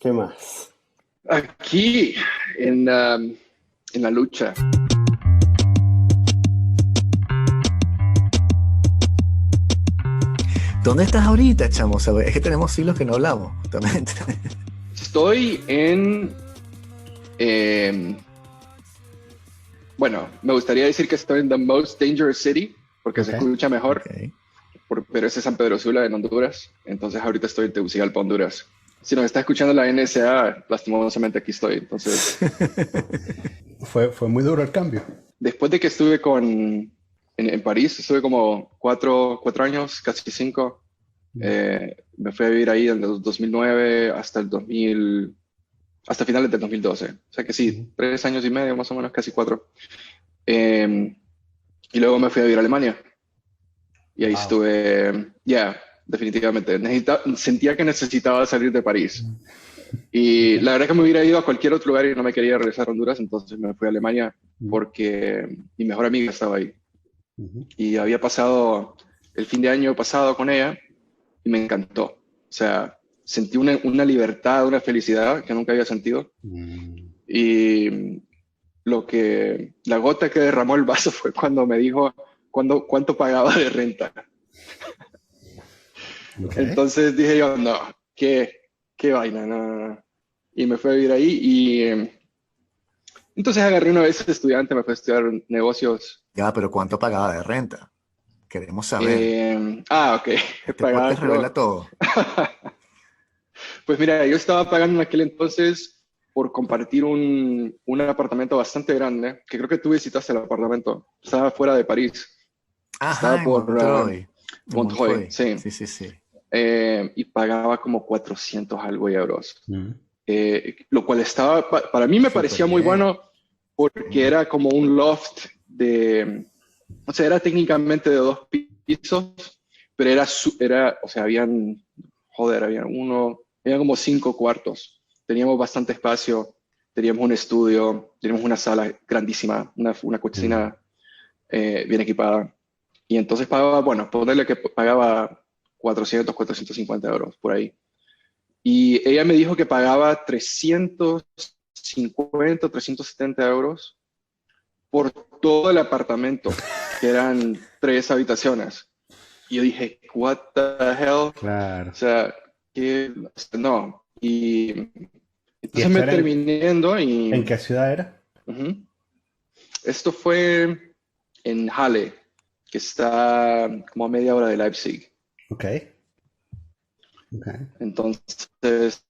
¿Qué más? Aquí, en la lucha. ¿Dónde estás ahorita, chamo? O sea, es que tenemos siglos que no hablamos, justamente. Estoy eh, bueno, me gustaría decir que estoy en the most dangerous city, porque se Ok. escucha mejor, Ok. pero ese es San Pedro Sula en Honduras. Entonces ahorita estoy en Tegucigalpa, Honduras. Si nos está escuchando la NSA, lastimosamente aquí estoy. Entonces, Fue muy duro el cambio. después de que estuve en París, estuve como cuatro años, casi 5. Me fui a vivir ahí en el 2009 hasta el 2000, hasta finales del 2012. O sea que sí, Ujú. 3 años y medio, más o menos, casi 4. Eh, y luego me fui a vivir a Alemania. Y ahí Wow. estuve, ya, definitivamente. Sentía que necesitaba salir de París. Ok. Y la verdad que me hubiera ido a cualquier otro lugar y no me quería regresar a Honduras, entonces me fui a Alemania Ujú. porque mi mejor amiga estaba ahí. Ujú. Y había pasado el fin de año pasado con ella y me encantó. O sea, sentí una libertad, una felicidad que nunca había sentido. Mm. Y la gota que derramó el vaso fue cuando me dijo cuánto pagaba de renta. Ok. Entonces dije yo, no, qué vaina, no, no, no. Y me fui a vivir ahí y entonces agarré una vez de estudiante, me fui a estudiar negocios. Ya, pero ¿cuánto pagaba de renta? Queremos saber. Ok, Este pagaba podcast revela creo. todo. Pues mira, yo estaba pagando en aquel entonces por compartir un apartamento bastante grande, que creo que tú visitaste el apartamento. Estaba fuera de París. Estaba Ajá, en por Montreuil. En Montreuil, Montreuil. sí. Sí, sí, sí. Y pagaba como 400 algo de euros. Mm. Lo cual estaba, para mí me Súper parecía muy bien. bueno porque Sí. era como un loft o sea, era técnicamente de 2 pisos, pero o sea, había como 5 cuartos. Teníamos bastante espacio, teníamos un estudio, teníamos una sala grandísima, una Mm. cocina bien equipada. Y entonces pagaba, bueno, ponerle que pagaba 450 euros por ahí. Y ella me dijo que pagaba 350, 370 euros por todo el apartamento, que eran 3 habitaciones. Y yo dije, what the hell? O Claro. sea, que no. Y ¿Y entonces esto me era terminé yendo en y qué ciudad era? ujú. Esto fue en Halle, que está como a media hora de Leipzig. Ok. Ok. Entonces,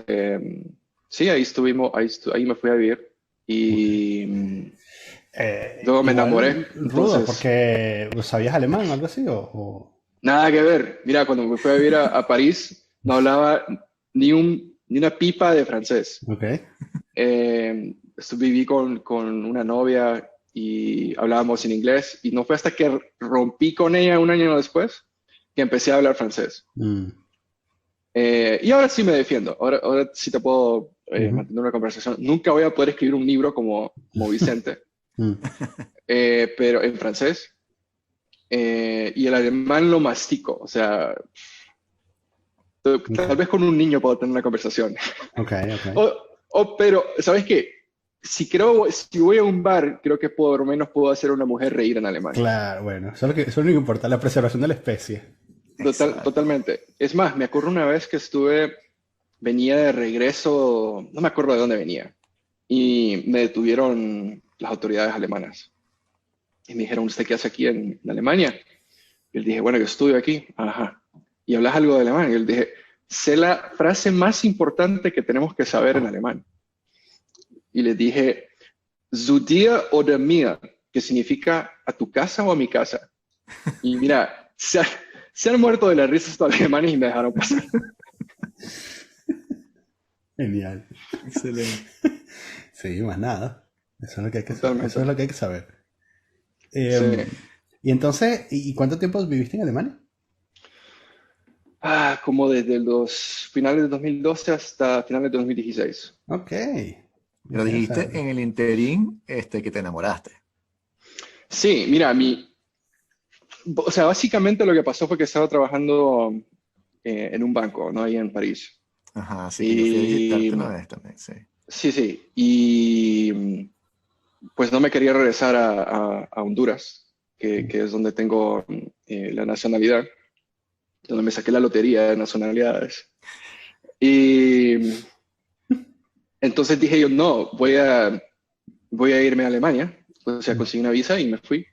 eh, sí, ahí estuvimos, ahí me fui a vivir Ok. y luego me enamoré. Igual rudo, Entonces, porque ¿sabías alemán o algo así? nada que ver. Mira, cuando me fui a vivir a París, no hablaba ni una pipa de francés. Ok. Viví con una novia y hablábamos en inglés y no fue hasta que rompí con ella un año después que empecé a hablar francés. Mm. Y ahora sí me defiendo, ahora sí te puedo Ujú. mantener una conversación. Nunca voy a poder escribir un libro como Vicente, Mm. pero en francés. Y el alemán lo mastico, o sea, Ok. tal vez con un niño puedo tener una conversación. Ok, ok. Pero, ¿sabes qué? Si voy a un bar, creo que por lo menos puedo hacer a una mujer reír en alemán. Claro, bueno, eso es lo que importa, la preservación de la especie. Exacto. Totalmente. Es más, me acuerdo una vez que venía de regreso, no me acuerdo de dónde venía, y me detuvieron las autoridades alemanas. Y me dijeron, ¿usted qué hace aquí en Alemania? Y yo dije, bueno, yo estudio aquí. Ajá. ¿Y hablas algo de alemán? Y yo dije, sé la frase más importante que tenemos que saber en alemán. Y les dije, zu dir oder mir, que significa a tu casa o a mi casa. Y mira, se han muerto de la risa estos alemanes y me dejaron pasar. Genial. Excelente. Sí, más nada. Eso es lo que hay que saber. Eso es Totalmente. lo que hay que saber. Sí. Y entonces, ¿y cuánto tiempo viviste en Alemania? Como desde los finales de 2012 hasta finales de 2016. Ok. Pero Ok, o sea, dijiste en el interín que te enamoraste. Sí, mira, o sea, básicamente lo que pasó fue que estaba trabajando en un banco, ¿no? Ahí en París. Ajá, sí, que yo fui a visitarte una vez también, sí. Sí. Y pues no me quería regresar a Honduras, que es donde tengo la nacionalidad, donde me saqué la lotería de nacionalidades. Y entonces dije yo, no, voy a irme a Alemania. O sea, conseguí una visa y me fui.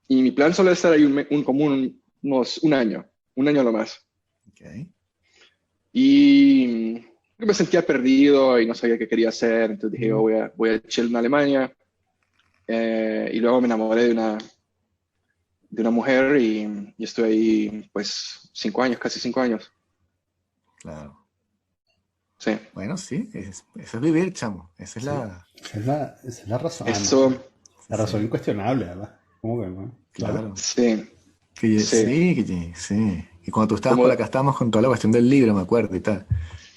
Y mi plan solo es estar ahí unos un año lo más. Ok. Y me sentía perdido y no sabía qué quería hacer. Entonces dije, yo voy a chill en Alemania. Y luego me enamoré de una mujer y estoy ahí pues 5 años, casi 5 años. Claro. Sí. Bueno, sí, eso es vivir, chamo. Esa es Sí. la... Esa es la razón. Eso, La razón Sí, incuestionable, ¿verdad? ¿Cómo que no? Claro. claro. sí, sí. Sí. Y cuando tú estabas Como, por acá, estábamos con toda la cuestión del libro, me acuerdo y tal.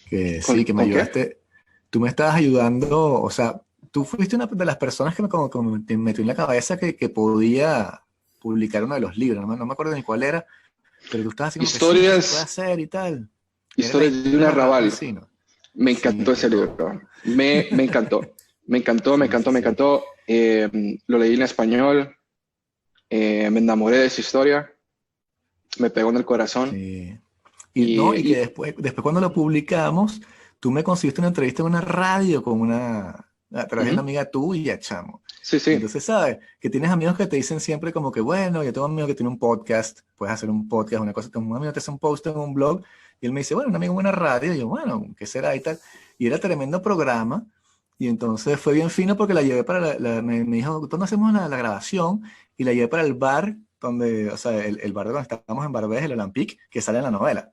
Que sí, que me ¿con qué? ayudaste. Tú me estabas ayudando, o sea, tú fuiste una de las personas que como te metió en la cabeza que podía publicar uno de los libros. No me acuerdo ni cuál era, pero tú estabas así como que sí se puede Historias, hacer y tal. Era las historias de un historias de Arrabal arrabal. Campesino. Me Sí, encantó qué ese loco. libro. Me encantó. Me Sí. encantó. Lo leí en español. Me enamoré de esa historia. Me pegó en el corazón. Sí. Y no, y que Y después cuando lo publicamos, tú me conseguiste una entrevista en una radio con a través de una ujú, amiga tuya, chamo. sí, Y sí. entonces, ¿sabes? Que tienes amigos que te dicen siempre como que, bueno, yo tengo un amigo que tiene un podcast, puedes hacer un podcast, una cosa, un amigo te hace un post en un blog, y él me dice, bueno, un amigo en una radio, y yo, bueno, ¿qué será y tal? Y era tremendo programa, y entonces fue bien fino porque la llevé para me dijo, ¿dónde hacemos la grabación? Y la llevé para el bar, donde, o sea, el bar donde estábamos en Barbés, el Olympique, que sale en la novela.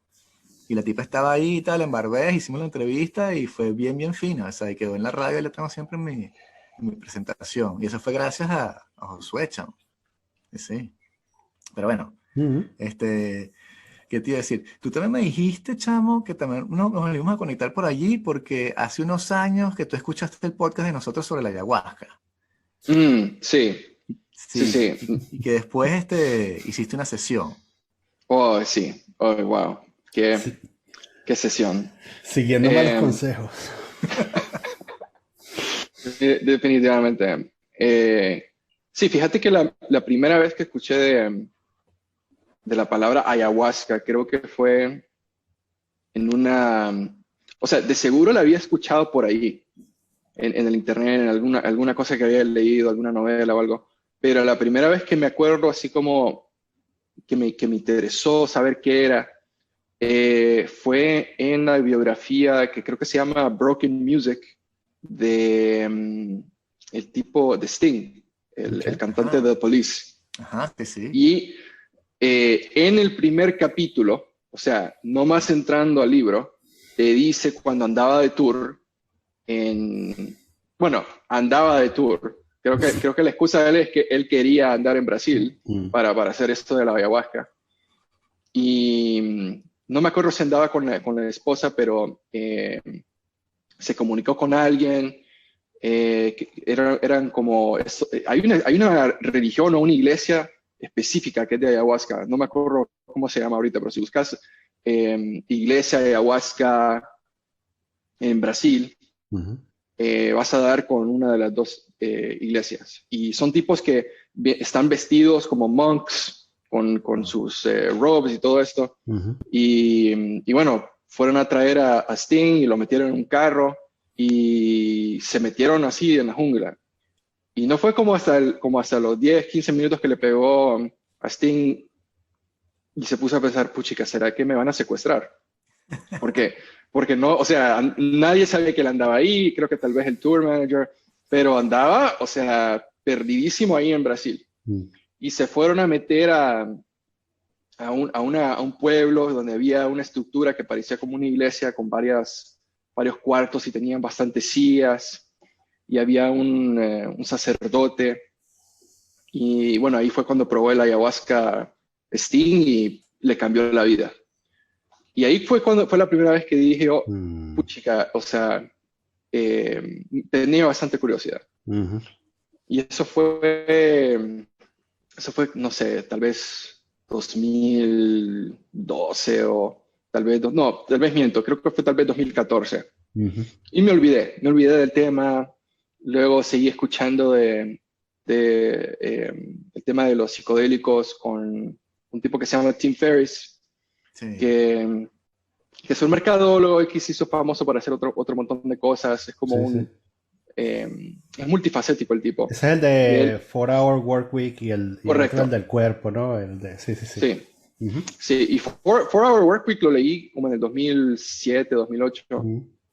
Y la tipa estaba ahí y tal, en Barbés, hicimos la entrevista y fue bien fina. O sea, y quedó en la radio y la tengo siempre en mi presentación. Y eso fue gracias a Josué, chamo. Sí. Pero bueno, Ujú. ¿qué te iba a decir? Tú también me dijiste, chamo, que también nos íbamos a conectar por allí porque hace unos años que tú escuchaste el podcast de nosotros sobre la ayahuasca. Sí, sí, Sí, sí. y que después hiciste una sesión. Oh, sí. Oh, wow. Sí. Qué sesión. Siguiendo malos Eh, consejos. definitivamente. Sí, fíjate que la primera vez que escuché de la palabra ayahuasca, creo que fue en o sea, de seguro la había escuchado por ahí, en el internet, en alguna cosa que había leído, alguna novela o algo, pero la primera vez que me acuerdo así como que me interesó saber qué era, fue en la biografía que creo que se llama Broken Music de el tipo de Sting, el Ok. cantante de Ajá, The Police. ajá, sí. Y en el primer capítulo, o sea, no más entrando al libro, te dice cuando andaba de tour bueno, andaba de tour. Creo que la excusa de él es que él quería andar en Brasil Mm. para hacer esto de la ayahuasca. Y no me acuerdo si andaba con la esposa, pero se comunicó con alguien. Eran como, hay una religión o una iglesia específica que es de ayahuasca. No me acuerdo cómo se llama ahorita, pero si buscas iglesia de ayahuasca en Brasil, Ujú. vas a dar con una de las dos iglesias. Y son tipos que están vestidos como monks con sus robes y todo esto. Ujú. Y bueno, fueron a traer a Sting y lo metieron en un carro y se metieron así en la jungla. Y no fue como hasta los 10, 15 minutos que le pegó a Sting y se puso a pensar, puchica, ¿será que me van a secuestrar? Porque, porque no, o sea, nadie sabía que él andaba ahí, creo que tal vez el tour manager, pero andaba, o sea, perdidísimo ahí en Brasil. Mm. Y se fueron a meter a un pueblo donde había una estructura que parecía como una iglesia con varios cuartos y tenían bastantes sillas y había un sacerdote. Y bueno, ahí fue cuando probó el ayahuasca Sting y le cambió la vida. Y ahí fue cuando fue la primera vez que dije, oh, Mm. puchica, o sea, tenía bastante curiosidad. Ujú. Y eso fue, no sé, tal vez 2012 o tal vez, no, tal vez miento, creo que fue tal vez 2014. Y me olvidé del tema. Luego seguí escuchando el tema de los psicodélicos con un tipo que se llama Tim Ferriss, Sí. que es un mercadólogo y que se hizo famoso por hacer otro montón de cosas. Es como Sí. es multifacético el tipo. Ese es el de 4-Hour Work Week y el Correcto. otro el del cuerpo, ¿no? Sí. Sí. Sí, y 4-Hour Work Week lo leí como en el 2007, 2008.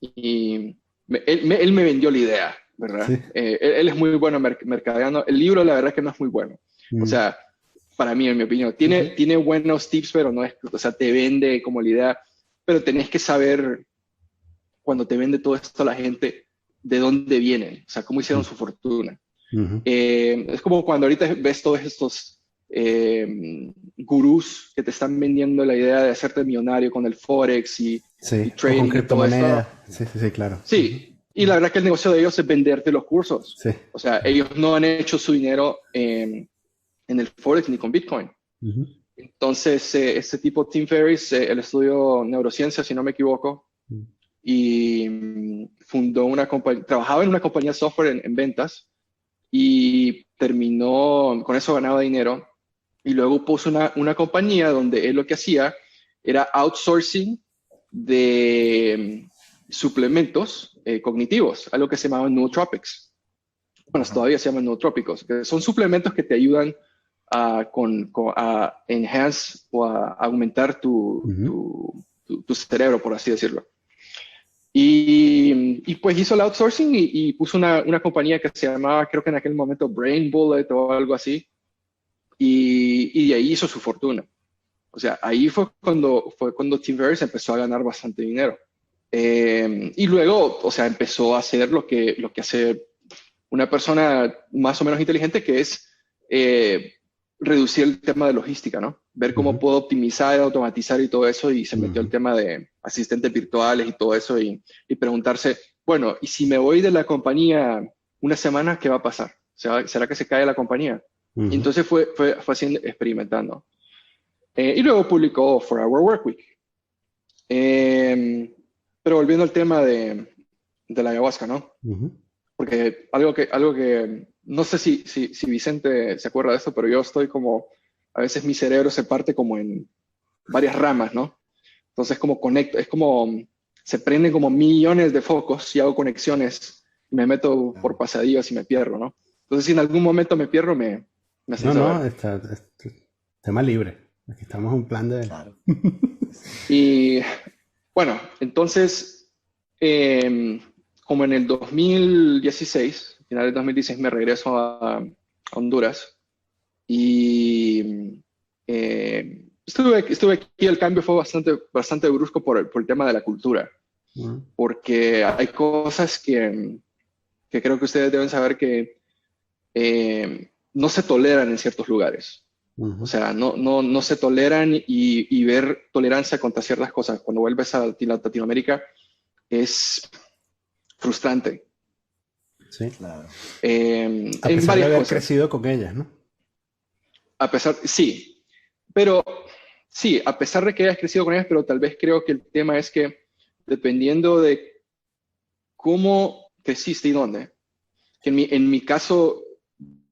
Y él me vendió la idea, ¿verdad? Sí. Él es muy bueno mercadeando. El libro, la verdad, es que no es muy bueno. O sea, para mí, en mi opinión, tiene buenos tips, pero no es, o sea, te vende como la idea, pero tenés que saber cuando te vende todo esto a la gente de dónde vienen, o sea, cómo hicieron su fortuna. Es como cuando ahorita ves todos estos gurús que te están vendiendo la idea de hacerte millonario con el Forex y trading con y criptomonedas. todo esto. Sí, claro. Sí, y la verdad que el negocio de ellos es venderte los cursos. Sí. O sea, ellos no han hecho su dinero en el Forex ni con Bitcoin. Entonces, este tipo, Tim Ferriss, él estudió neurociencia, si no me equivoco, y fundó una compañía, trabajaba en una compañía de software en ventas, y terminó, con eso ganaba dinero, y luego puso una compañía donde él lo que hacía era outsourcing de suplementos cognitivos, algo que se llamaba nootropics. Bueno, todavía se llaman nootrópicos, que son suplementos que te ayudan a enhance o a aumentar tu cerebro, por así decirlo. Y pues hizo el outsourcing y puso una compañía que se llamaba, creo que en aquel momento, Brain Bullet o algo así, y de ahí hizo su fortuna. O sea, ahí fue cuando Tim Ferriss empezó a ganar bastante dinero. Y luego, o sea, empezó a hacer lo que hace una persona más o menos inteligente, que es reducir el tema de logística, ¿no? Ver cómo puedo optimizar, automatizar y todo eso, y se metió el tema de asistentes virtuales y todo eso, y preguntarse, bueno, ¿y si me voy de la compañía una semana, qué va a pasar? ¿Será que se cae la compañía? Y entonces fue haciendo, experimentando. Y luego publicó 4-Hour Workweek. Pero volviendo al tema de la ayahuasca, ¿no? Porque algo que no sé si Vicente se acuerda de esto, pero yo estoy como, a veces mi cerebro se parte como en varias ramas, ¿no? Entonces como conecto, es como, se prenden como millones de focos y hago conexiones, y me meto por pasadillas y me pierdo, ¿no? Entonces si en algún momento me pierdo, me haces saber. Tema libre. Aquí estamos en un plan de... Claro. Y bueno, entonces, como en el 2016, final del 2016, me regreso a Honduras y estuve aquí. El cambio fue bastante brusco por el tema de la cultura, porque hay cosas que creo que ustedes deben saber que no se toleran en ciertos lugares. O sea, no se toleran, y ver tolerancia contra ciertas cosas cuando vuelves a Latinoamérica es frustrante. Sí, claro. A pesar de haber crecido con ellas, ¿no? Sí, pero sí, a pesar de que hayas crecido con ellas, pero tal vez creo que el tema es que dependiendo de cómo creciste y dónde, que en mi caso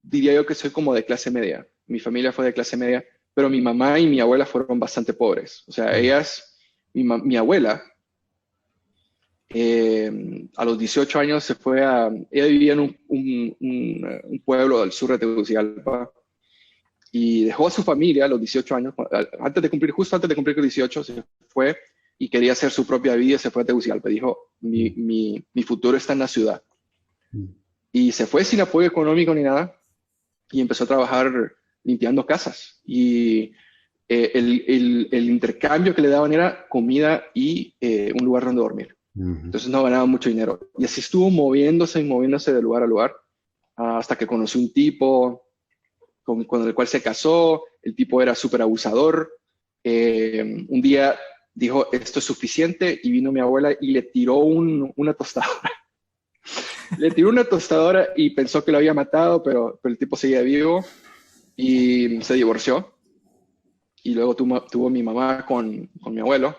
diría yo que soy como de clase media. Mi familia fue de clase media, pero mi mamá y mi abuela fueron bastante pobres. O sea, mi abuela, a los 18 años se fue ella vivía en un pueblo del sur de Tegucigalpa, y dejó a su familia a los 18 años, justo antes de cumplir 18, se fue y quería hacer su propia vida, y se fue a Tegucigalpa. Dijo, mi futuro está en la ciudad. Y se fue sin apoyo económico ni nada, y empezó a trabajar limpiando casas. Y el intercambio que le daban era comida y un lugar donde dormir. Entonces no ganaba mucho dinero. Y así estuvo moviéndose de lugar a lugar, hasta que conoció un tipo con el cual se casó. El tipo era súper abusador. Un día dijo, esto es suficiente, y vino mi abuela y le tiró una tostadora. Le tiró una tostadora y pensó que lo había matado, pero el tipo seguía vivo, y se divorció. Y luego tuvo mi mamá con mi abuelo.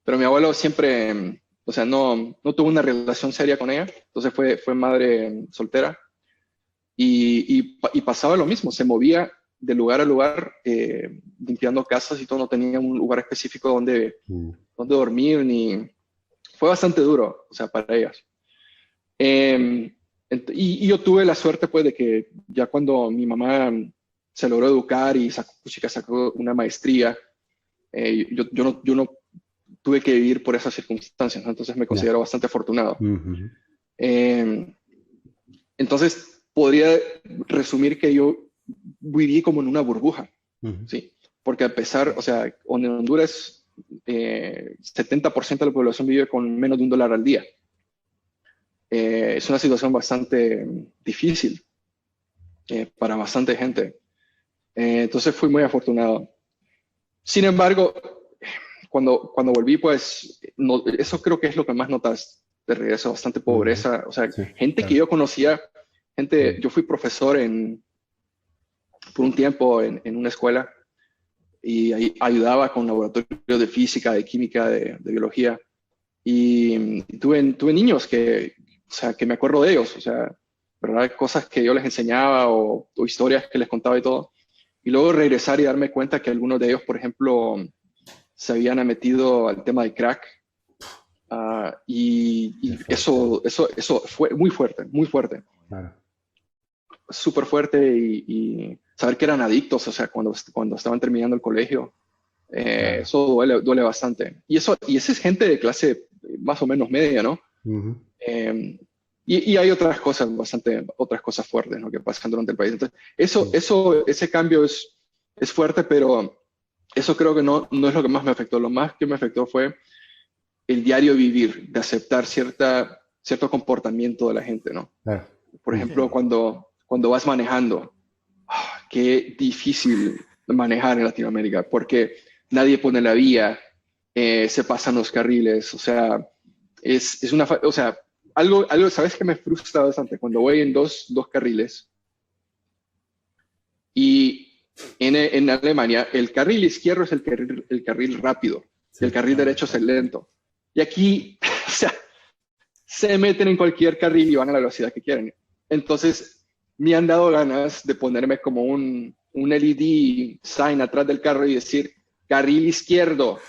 pero mi abuelo siempre, o sea, no tuvo una relación seria con ella, entonces fue madre soltera y pasaba lo mismo, se movía de lugar a lugar limpiando casas y todo, no tenía un lugar específico donde dormir, fue bastante duro, o sea, para ellas. Y yo tuve la suerte, pues, de que ya cuando mi mamá se logró educar y sacó una maestría, yo no tuve que vivir por esas circunstancias, ¿no? Entonces me considero bastante afortunado. Entonces podría resumir que yo viví como en una burbuja, ¿sí? Porque a pesar, o sea, en Honduras 70% de la población vive con menos de $1 al día. Es una situación bastante difícil para bastante gente. Entonces fui muy afortunado. Sin embargo, cuando volví, pues, eso creo que es lo que más notas de regreso, bastante pobreza. O sea, gente que yo conocía, yo fui profesor por un tiempo en una escuela y ahí ayudaba con laboratorios de física, de química, de biología. Y tuve niños o sea, que me acuerdo de ellos, o sea, ¿verdad? Cosas que yo les enseñaba o historias que les contaba y todo. Y luego regresar y darme cuenta que algunos de ellos, por ejemplo, se habían metido al tema de crack. Y eso fue muy fuerte, muy fuerte. Claro. Súper fuerte y saber que eran adictos, o sea, cuando estaban terminando el colegio. Claro. Eso duele bastante. Y esa es gente de clase más o menos media, ¿no? Y hay otras cosas fuertes, ¿no?, que pasan durante el país. Entonces, ese cambio es fuerte, pero eso creo que no es lo que más me afectó. Lo más que me afectó fue el diario vivir, de aceptar cierto comportamiento de la gente, ¿no? Claro. Por ejemplo, cuando vas manejando, qué difícil manejar en Latinoamérica, porque nadie pone la vía, se pasan los carriles, o sea, o sea, algo, ¿sabes qué me frustra bastante? Cuando voy en dos carriles y en Alemania el carril izquierdo es el carril rápido, y el carril derecho es el lento. Y aquí, o sea, se meten en cualquier carril y van a la velocidad que quieren. Entonces, me han dado ganas de ponerme como un LED sign atrás del carro y decir, carril izquierdo,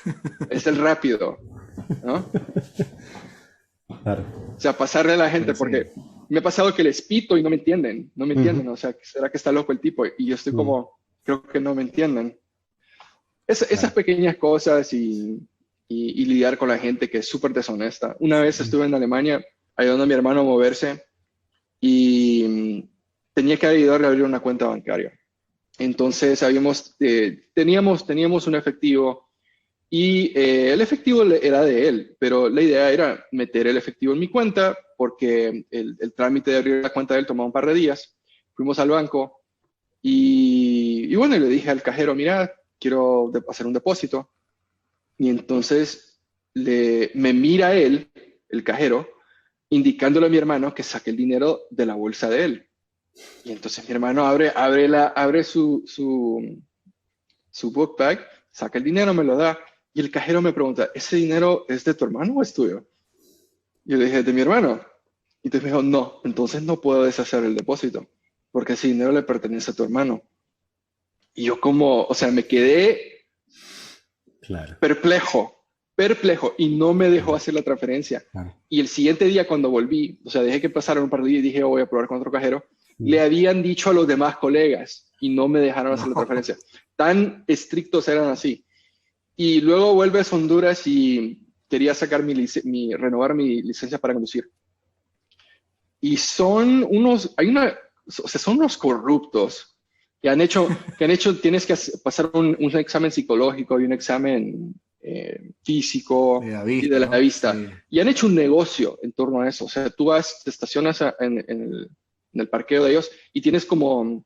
es el rápido, ¿no? Claro. O sea, pasarle a la gente, porque me ha pasado que les pito y no me entienden, o sea, ¿será que está loco el tipo? Y yo estoy como, creo que no me entienden. Esas pequeñas cosas y lidiar con la gente que es súper deshonesta. Una vez estuve en Alemania ayudando a mi hermano a moverse y tenía que ayudarle a abrir una cuenta bancaria. Entonces teníamos un efectivo y el efectivo era de él, pero la idea era meter el efectivo en mi cuenta porque el trámite de abrir la cuenta de él tomaba un par de días. Fuimos al banco y bueno, le dije al cajero, mira, quiero hacer un depósito. Y entonces me mira él, el cajero, indicándole a mi hermano que saque el dinero de la bolsa de él. Y entonces mi hermano abre su book bag, saca el dinero, me lo da. Y el cajero me pregunta, ¿ese dinero es de tu hermano o es tuyo? Y yo le dije, de mi hermano. Y entonces me dijo, no, entonces no puedo deshacer el depósito, porque ese dinero le pertenece a tu hermano. Y yo o sea, me quedé perplejo, y no me dejó hacer la transferencia. Claro. Y el siguiente día cuando volví, o sea, dejé que pasaran un par de días y dije, voy a probar con otro cajero, le habían dicho a los demás colegas y no me dejaron hacer la transferencia. Tan estrictos eran así. Y luego vuelves a Honduras y quería sacar renovar mi licencia para conducir. Y son unos corruptos que han hecho, tienes que pasar un examen psicológico y un examen físico y de la vista. Sí. Y han hecho un negocio en torno a eso. O sea, tú te estacionas en el parqueo de ellos y tienes como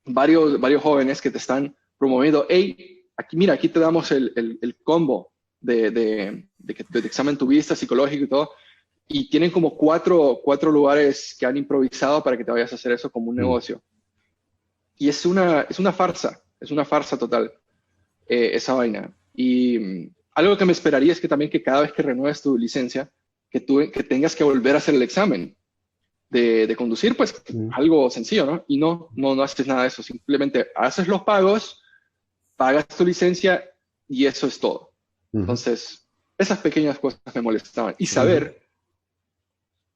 varios jóvenes que te están promoviendo. Hey, aquí te damos el combo de examen tu vista psicológico y todo. Y tienen como cuatro lugares que han improvisado para que te vayas a hacer eso como un negocio. Y es una farsa total, esa vaina. Y algo que me esperaría es que también que cada vez que renueves tu licencia, que tengas que volver a hacer el examen de conducir, pues algo sencillo, ¿no? Y no haces nada de eso, simplemente haces los pagos, pagas tu licencia y eso es todo. Entonces, esas pequeñas cosas me molestaban. Y saber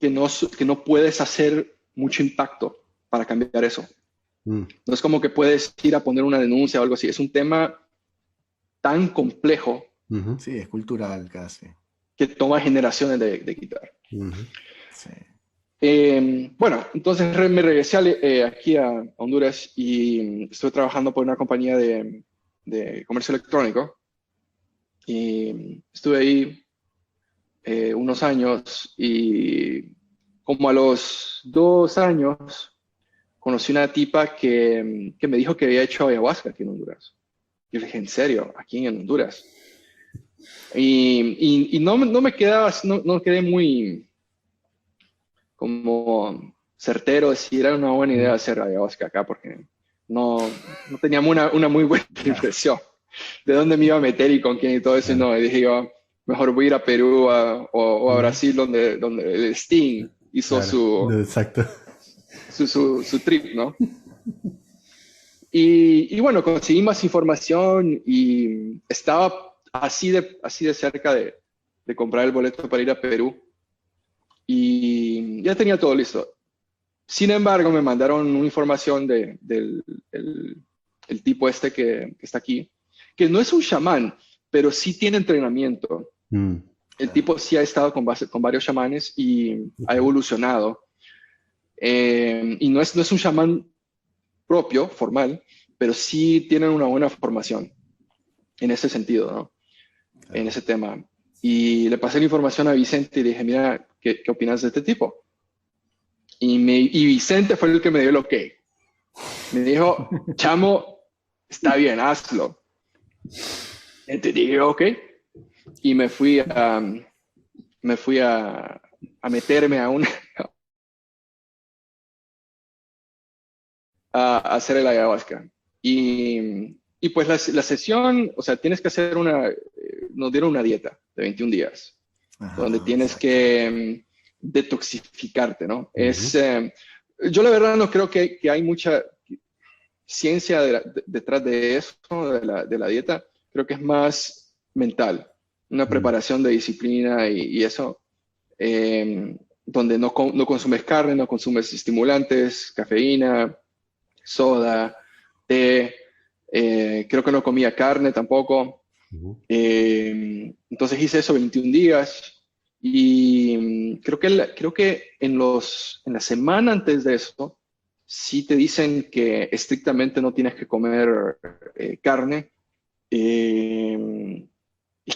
que no puedes hacer mucho impacto para cambiar eso. No es como que puedes ir a poner una denuncia o algo así. Es un tema tan complejo. Sí, es cultural casi. Que toma generaciones de quitar. Sí. Bueno, entonces me regresé aquí a Honduras y estuve trabajando por una compañía de comercio electrónico. Y estuve ahí unos años y como a los 2 años conocí una tipa que me dijo que había hecho ayahuasca aquí en Honduras. Yo le dije, ¿en serio? ¿Aquí en Honduras? Y no me quedaba, no quedé muy como certero de si era una buena idea hacer ayahuasca acá, porque no teníamos una muy buena impresión de dónde me iba a meter y con quién y todo eso. No, y dije yo, mejor voy a ir a Perú o a Brasil, donde el Sting hizo Exacto. su trip, ¿no? Y bueno, conseguí más información y estaba así de cerca de comprar el boleto para ir a Perú y ya tenía todo listo. Sin embargo, me mandaron una información del el tipo este que está aquí, que no es un chamán, pero sí tiene entrenamiento. El tipo sí ha estado con varios chamanes y ha evolucionado. Y no es un chamán propio, formal, pero sí tienen una buena formación en ese sentido, ¿no? En ese tema. Y le pasé la información a Vicente y dije, mira, ¿qué opinas de este tipo? Y Vicente fue el que me dio el ok. Me dijo, chamo, está bien, hazlo. Entonces dije, ok. Y me fui a meterme a hacer el ayahuasca. Y pues la sesión, o sea, tienes que hacer nos dieron una dieta de 21 días, donde tienes que detoxificarte, ¿no? Yo la verdad no creo que hay mucha ciencia detrás de eso, de la dieta. Creo que es más mental, una preparación de disciplina y eso, donde no consumes carne, no consumes estimulantes, cafeína, soda, té, creo que no comía carne tampoco. Entonces hice eso 21 días y creo que en la semana antes de eso sí te dicen que estrictamente no tienes que comer carne. Y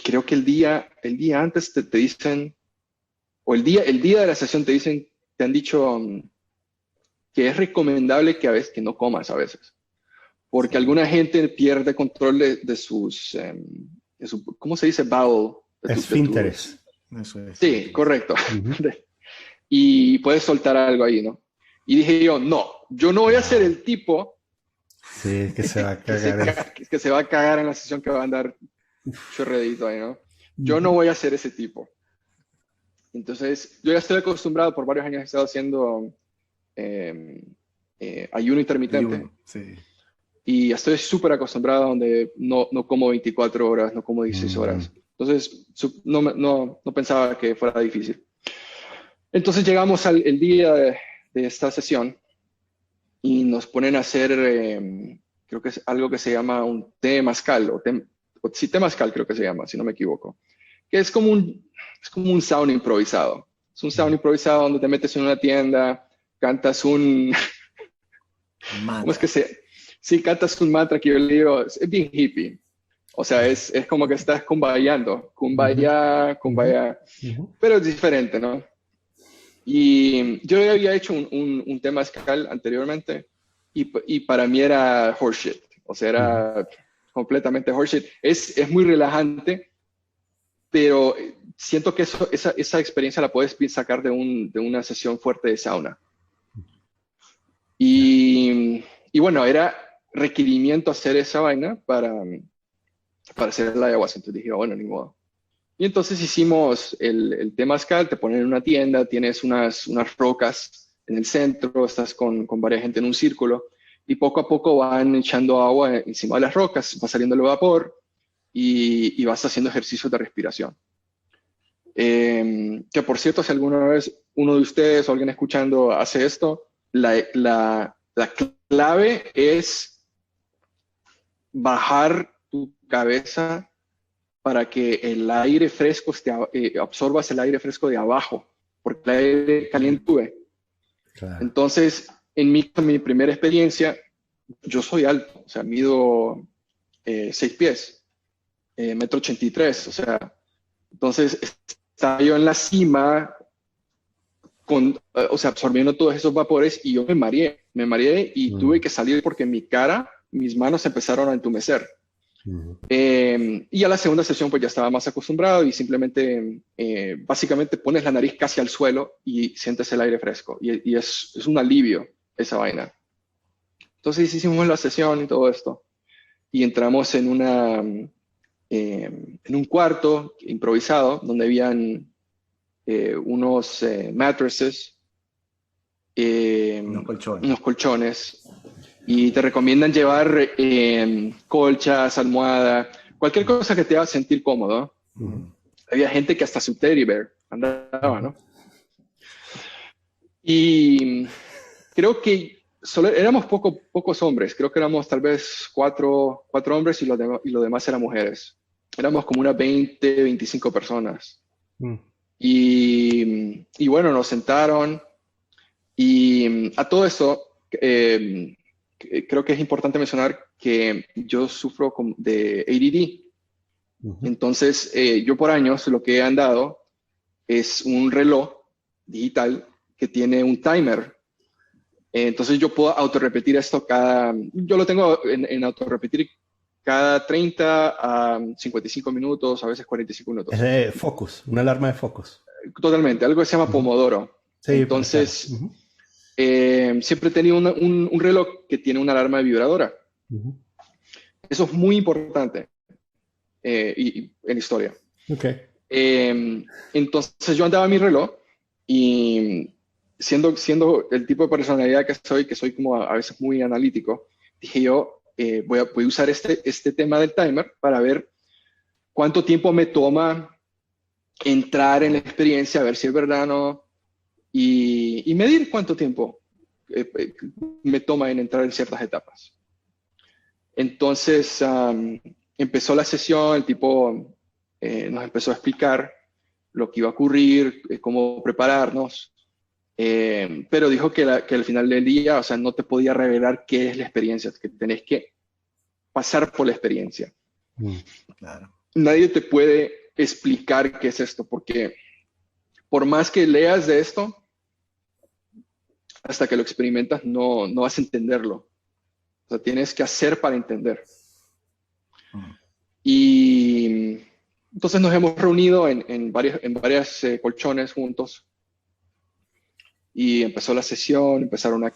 creo que el día antes te dicen, o el día de la sesión te han dicho que es recomendable que a veces que no comas a veces, porque alguna gente pierde control de sus, ¿cómo se dice? Bowel. Esfínteres. Sí, correcto. Y puedes soltar algo ahí, ¿no? Y dije yo, no, yo no voy a ser el tipo sí, que se va a cagar. que se va a cagar en la sesión, que va a andar chorredito ahí, ¿no? Yo no voy a ser ese tipo. Entonces, yo ya estoy acostumbrado, por varios años he estado haciendo ayuno intermitente. Sí. Y estoy súper acostumbrado donde no como 24 horas, no como 16 horas. Entonces, no pensaba que fuera difícil. Entonces llegamos el día de esta sesión y nos ponen a hacer, creo que es algo que se llama un té mezcal, sí, té mezcal creo que se llama, si no me equivoco, que es como un sauna improvisado. Es un sauna improvisado donde te metes en una tienda, cantas un... ¿Cómo es que sí, cantas un mantra que yo le digo, es bien hippie. O sea, es como que estás kumbayando, kumbaya, pero es diferente, ¿no? Y yo ya había hecho un tema mezcal anteriormente y para mí era horseshit. O sea, era completamente horseshit. Es muy relajante, pero siento que esa experiencia la puedes sacar de una sesión fuerte de sauna. Y bueno, era requerimiento hacer esa vaina para hacer la ayahuasca. Entonces dije, bueno, ni modo. Y entonces hicimos el temazcal, te ponen en una tienda, tienes unas rocas en el centro, estás con varias gente en un círculo, y poco a poco van echando agua encima de las rocas, va saliendo el vapor, y vas haciendo ejercicios de respiración. Que por cierto, si alguna vez uno de ustedes o alguien escuchando hace esto, la clave es bajar tu cabeza para que el aire fresco absorbas el aire fresco de abajo, porque el aire caliente sube. Claro. Entonces, en mi primera experiencia, yo soy alto, o sea, mido 6 pies, 1,83 m, o sea, entonces estaba yo en la cima, o sea, absorbiendo todos esos vapores y yo me mareé y tuve que salir porque mis manos empezaron a entumecer. Y a la segunda sesión pues ya estaba más acostumbrado y simplemente básicamente pones la nariz casi al suelo y sientes el aire fresco y es un alivio esa vaina. Entonces hicimos la sesión y todo esto y entramos en un cuarto improvisado donde habían unos mattresses, unos colchones. Y te recomiendan llevar colchas, almohada, cualquier cosa que te haga sentir cómodo. Había gente que hasta su teddy bear andaba, ¿no? Y creo que éramos pocos hombres. Creo que éramos tal vez cuatro hombres y lo demás eran mujeres. Éramos como unas 20, 25 personas. Y bueno, nos sentaron. Y a todo eso... creo que es importante mencionar que yo sufro de ADD. Entonces, yo por años lo que he andado es un reloj digital que tiene un timer. Entonces, yo puedo autorrepetir esto yo lo tengo en autorrepetir cada 30 a 55 minutos, a veces 45 minutos. Es de focus, una alarma de focus. Totalmente, algo que se llama Pomodoro. Sí, entonces... siempre he tenido un reloj que tiene una alarma vibradora. Eso es muy importante en la historia. Okay. Entonces yo andaba mi reloj y siendo el tipo de personalidad que soy como a veces muy analítico, dije yo, voy a usar este tema del timer para ver cuánto tiempo me toma entrar en la experiencia, a ver si es verdad o no. Y medir cuánto tiempo me toma en entrar en ciertas etapas. Entonces empezó la sesión, el tipo nos empezó a explicar lo que iba a ocurrir, cómo prepararnos, pero dijo que al final del día, o sea, no te podía revelar qué es la experiencia, que tenés que pasar por la experiencia. Claro. Nadie te puede explicar qué es esto, porque por más que leas de esto, hasta que lo experimentas no vas a entenderlo. O sea, tienes que hacer para entender. Y entonces nos hemos reunido en varias colchones juntos y empezó la sesión, empezaron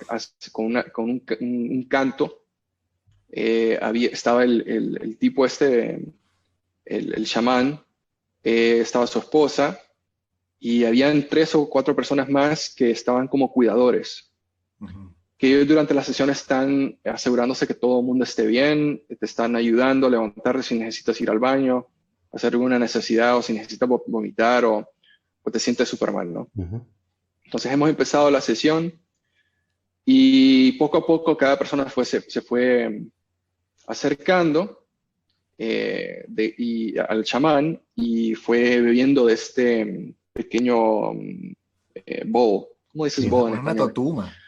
con un canto. Estaba el tipo el chamán, estaba su esposa, y habían 3 o 4 personas más que estaban como cuidadores, que ellos durante la sesión están asegurándose que todo el mundo esté bien, te están ayudando a levantarte si necesitas ir al baño, hacer alguna necesidad o si necesitas vomitar o te sientes súper mal, ¿no? Entonces hemos empezado la sesión y poco a poco cada persona se fue acercando al chamán y fue bebiendo de este pequeño bowl. ¿Cómo dices bowl en español?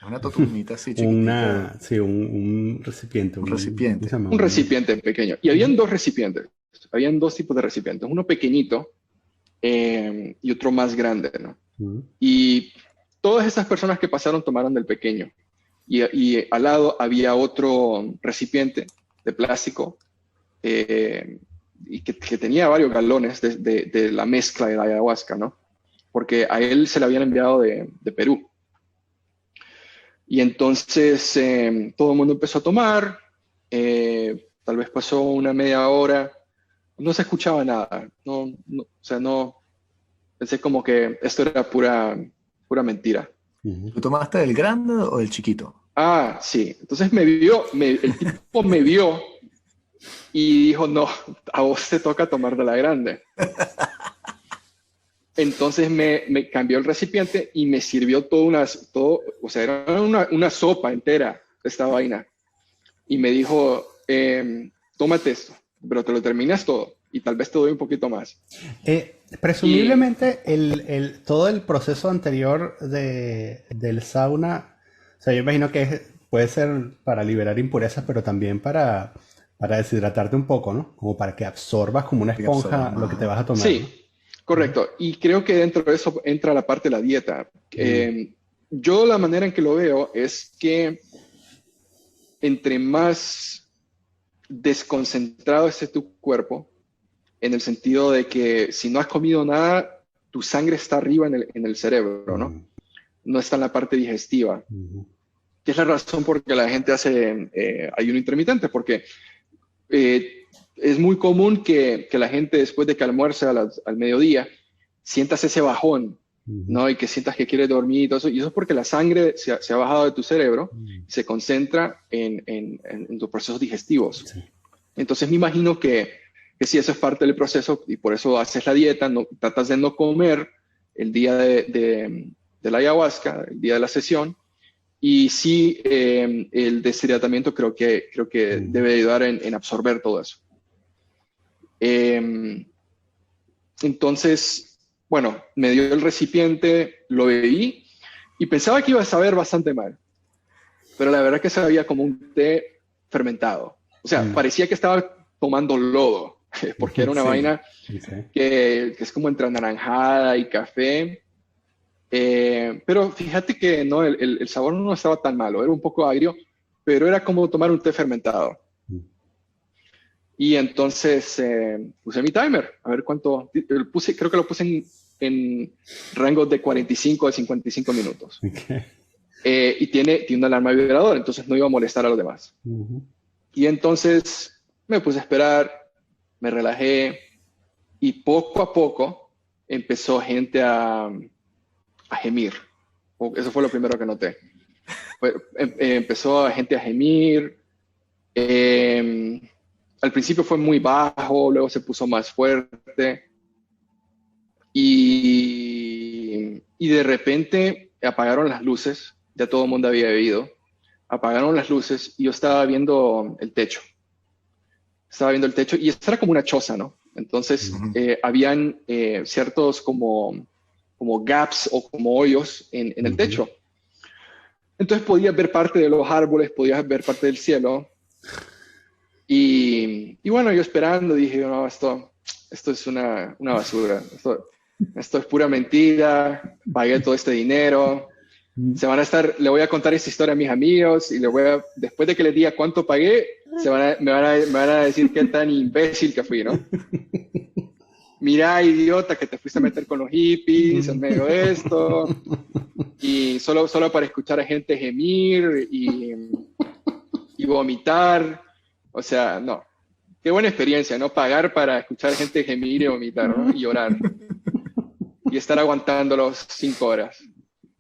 Una totumita así chiquitita. Un recipiente. Un recipiente. Un recipiente pequeño. Y habían 2 recipientes. Habían 2 tipos de recipientes. Uno pequeñito y otro más grande, ¿no? Y todas estas personas que pasaron tomaron del pequeño. Y al lado había otro recipiente de plástico y que tenía varios galones de la mezcla de la ayahuasca, ¿no? Porque a él se le habían enviado de Perú. Y entonces todo el mundo empezó a tomar, tal vez pasó una media hora no se escuchaba nada. No, o sea, no, pensé como que esto era pura mentira. ¿Tú tomaste del grande o del chiquito? Ah, sí. Entonces el tipo me vio y dijo, no, a vos te toca tomar de la grande. Entonces me cambió el recipiente y me sirvió o sea, era una sopa entera esta vaina. Y me dijo, tómate esto, pero te lo terminas todo y tal vez te doy un poquito más. Presumiblemente todo el proceso anterior del sauna, o sea, yo imagino que puede ser para liberar impurezas, pero también para deshidratarte un poco, ¿no? Como para que absorbas como una esponja lo que te vas a tomar, ¿no? Sí, correcto. Y creo que dentro de eso entra la parte de la dieta. Yo la manera en que lo veo es que entre más desconcentrado esté tu cuerpo, en el sentido de que si no has comido nada, tu sangre está arriba en el cerebro, ¿no? No está en la parte digestiva. Que es la razón por la que la gente hace ayuno intermitente, porque es muy común que la gente después de que almuerce al mediodía sientas ese bajón, ¿no? Y que sientas que quieres dormir y todo eso. Y eso es porque la sangre se ha bajado de tu cerebro y se concentra en tus procesos digestivos. Sí. Entonces me imagino que sí, eso es parte del proceso y por eso haces la dieta, no, tratas de no comer el día de la ayahuasca, el día de la sesión. Y sí, el deshidratamiento creo que debe ayudar en absorber todo eso. Entonces, bueno, me dio el recipiente, lo bebí y pensaba que iba a saber bastante mal. Pero la verdad que sabía como un té fermentado. O sea, parecía que estaba tomando lodo, porque era una vaina que es como entre anaranjada y café. Pero fíjate que no, el sabor no estaba tan malo, era un poco agrio, pero era como tomar un té fermentado. Y entonces puse mi timer, a ver cuánto, creo que lo puse en rango de 45 a 55 minutos. Okay. Y tiene una alarma vibradora, entonces no iba a molestar a los demás. Y entonces me puse a esperar, me relajé y poco a poco empezó gente a gemir. Eso fue lo primero que noté. Empezó gente a gemir. Al principio fue muy bajo, luego se puso más fuerte. Y de repente apagaron las luces. Ya todo el mundo había bebido. Apagaron las luces y yo estaba viendo el techo. Y esto era como una choza, ¿no? Entonces, habían ciertos como gaps o como hoyos en el techo. Entonces podías ver parte de los árboles, podías ver parte del cielo. Y bueno, yo esperando dije, no, esto es una basura. Esto es pura mentira. Pagué todo este dinero. Le voy a contar esta historia a mis amigos y después de que les diga cuánto pagué, me van a decir qué tan imbécil que fui, ¿no? Mira, idiota, que te fuiste a meter con los hippies en medio de esto, y solo para escuchar a gente gemir y vomitar. O sea, no. Qué buena experiencia, ¿no? Pagar para escuchar gente gemir y vomitar, ¿no? Y llorar. Y estar aguantándolos 5 horas.